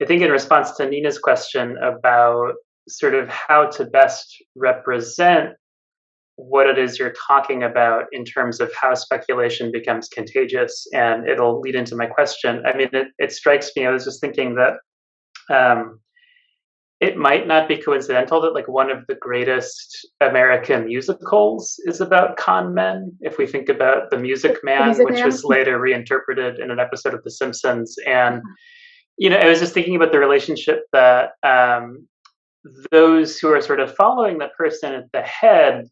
I think in response to Nina's question about sort of how to best represent what it is you're talking about in terms of how speculation becomes contagious, and it'll lead into my question. I mean, it strikes me, I was just thinking that it might not be coincidental that like one of the greatest American musicals is about con men. If we think about The Music Man, which was later reinterpreted in an episode of The Simpsons. And, I was just thinking about the relationship that those who are sort of following the person at the head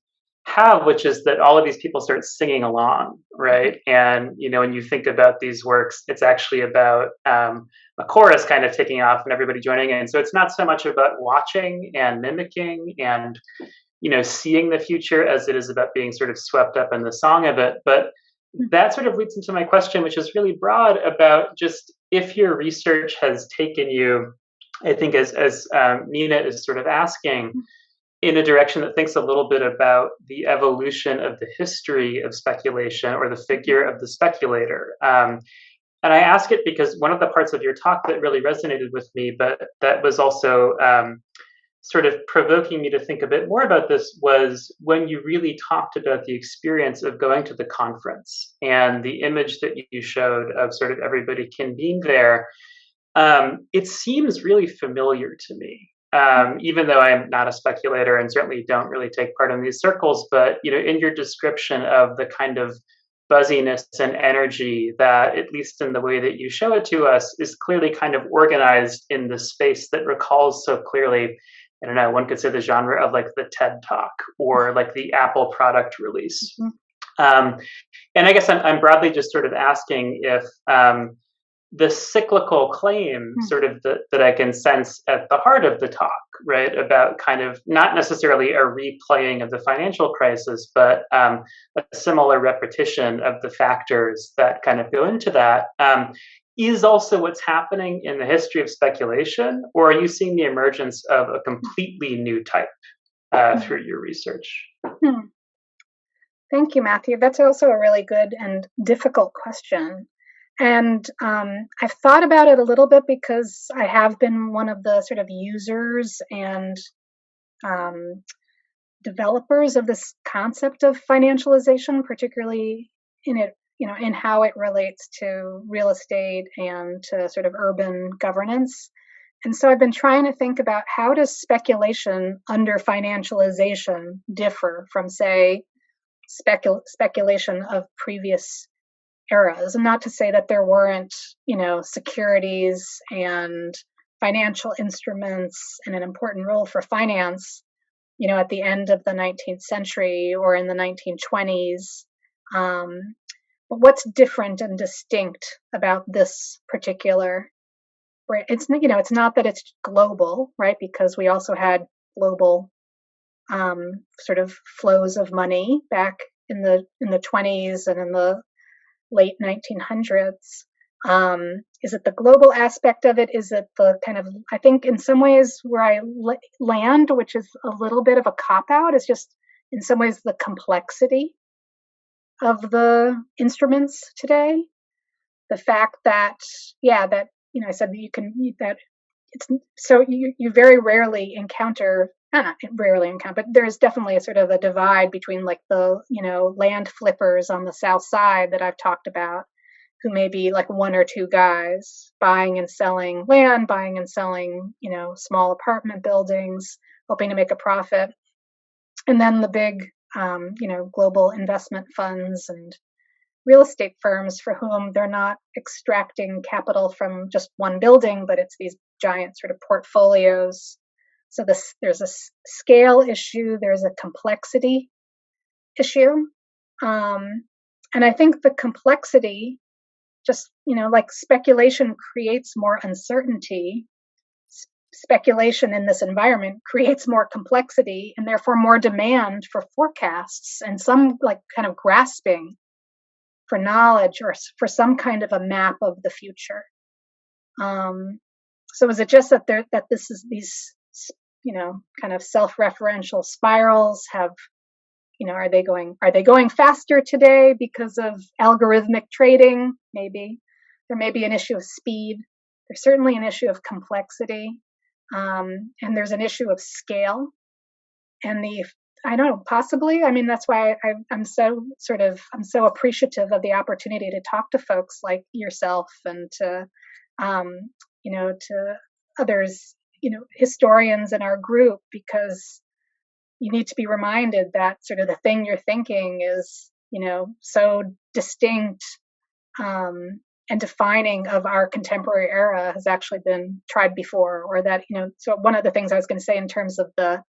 have, which is that all of these people start singing along, right? And when you think about these works, it's actually about a chorus kind of taking off and everybody joining in. So it's not so much about watching and mimicking and seeing the future as it is about being sort of swept up in the song of it. But that sort of leads into my question, which is really broad, about just if your research has taken you, I think as Nina is sort of asking, in a direction that thinks a little bit about the evolution of the history of speculation or the figure of the speculator. And I ask it because one of the parts of your talk that really resonated with me, but that was also sort of provoking me to think a bit more about this, was when you really talked about the experience of going to the conference and the image that you showed of sort of everybody convened there. It seems really familiar to me. Even though I'm not a speculator and certainly don't really take part in these circles, but in your description of the kind of buzziness and energy that, at least in the way that you show it to us, is clearly kind of organized in the space that recalls so clearly, I don't know, one could say the genre of like the TED Talk or like the Apple product release. And I guess I'm broadly just sort of asking if the cyclical claim sort of that I can sense at the heart of the talk, right, about kind of not necessarily a replaying of the financial crisis, but a similar repetition of the factors that kind of go into that, is also what's happening in the history of speculation, or are you seeing the emergence of a completely new type through your research? Thank you, Matthew. That's also a really good and difficult question. And I've thought about it a little bit because I have been one of the sort of users and developers of this concept of financialization, particularly in it, in how it relates to real estate and to sort of urban governance. And so I've been trying to think about, how does speculation under financialization differ from, say, speculation of previous eras? And not to say that there weren't, securities and financial instruments and an important role for finance, at the end of the 19th century or in the 1920s. But what's different and distinct about this particular? It's it's not that it's global, right? Because we also had global sort of flows of money back in the 20s and in the late 1900s. Is it the global aspect of it? Is it the kind of, I think in some ways where I land, which is a little bit of a cop-out, is just in some ways the complexity of the instruments today. The fact that, I said that you very rarely encounter, not rarely encounter, but there's definitely a sort of a divide between like the, land flippers on the South Side that I've talked about, who may be like one or two guys buying and selling land, buying and selling, small apartment buildings, hoping to make a profit. And then the big, global investment funds and real estate firms for whom they're not extracting capital from just one building, but it's these giant sort of portfolios. So there's a scale issue, there's a complexity issue. And I think the complexity, just, like speculation creates more uncertainty. Speculation in this environment creates more complexity and therefore more demand for forecasts and some like kind of grasping for knowledge or for some kind of a map of the future. So is it just that this is these, kind of self-referential spirals have, are they going faster today because of algorithmic trading? Maybe there may be an issue of speed. There's certainly an issue of complexity, and there's an issue of scale. And I don't know, possibly. I mean, that's why I'm so appreciative of the opportunity to talk to folks like yourself and to, to others, historians in our group, because you need to be reminded that sort of the thing you're thinking is, so distinct and defining of our contemporary era has actually been tried before, or that, so one of the things I was going to say in terms of the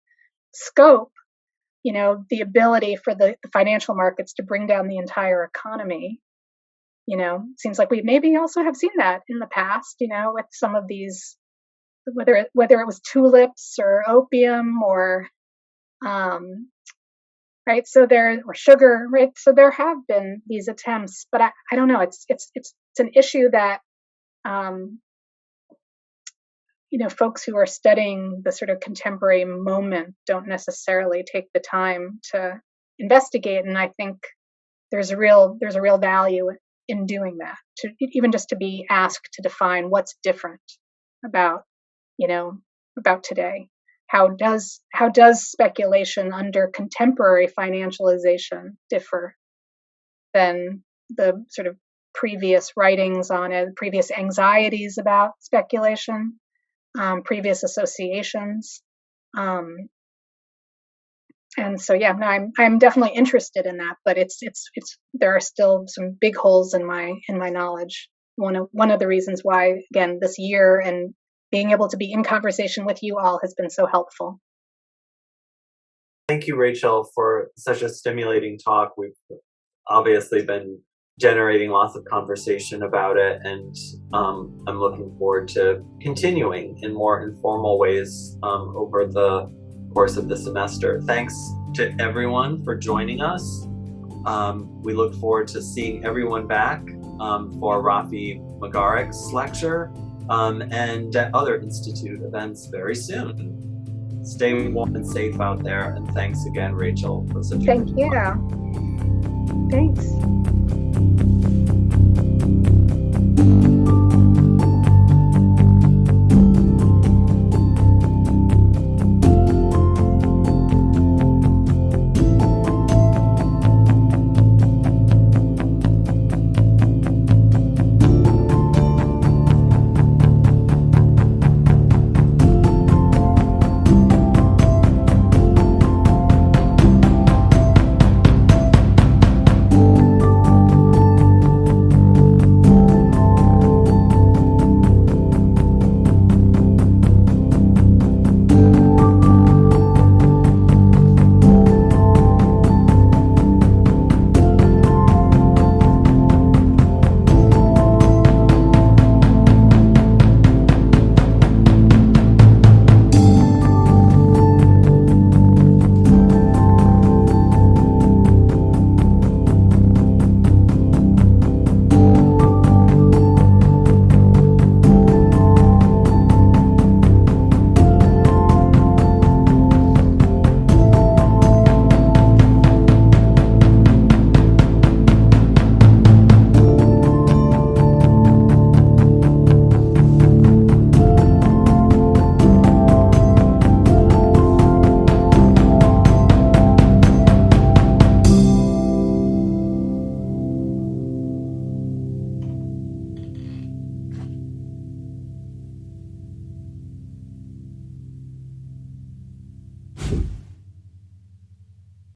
scope, the ability for the financial markets to bring down the entire economy, seems like we maybe also have seen that in the past, with some of these, whether it was tulips or opium or, right. So or sugar, right. So there have been these attempts, but I don't know. It's an issue that, folks who are studying the sort of contemporary moment don't necessarily take the time to investigate. And I think there's a real value in doing that, to even just to be asked to define what's different about today. How does speculation under contemporary financialization differ than the sort of previous writings on it, previous anxieties about speculation, previous associations, and so I'm definitely interested in that. But it's there are still some big holes in my knowledge. One of the reasons why, again, this year and being able to be in conversation with you all has been so helpful. Thank you, Rachel, for such a stimulating talk. We've obviously been generating lots of conversation about it, and I'm looking forward to continuing in more informal ways over the course of the semester. Thanks to everyone for joining us. We look forward to seeing everyone back for Rafi McGarrick's lecture and at other Institute events very soon. Stay warm and safe out there, and thanks again, Rachel, for such a Thank you. Thanks.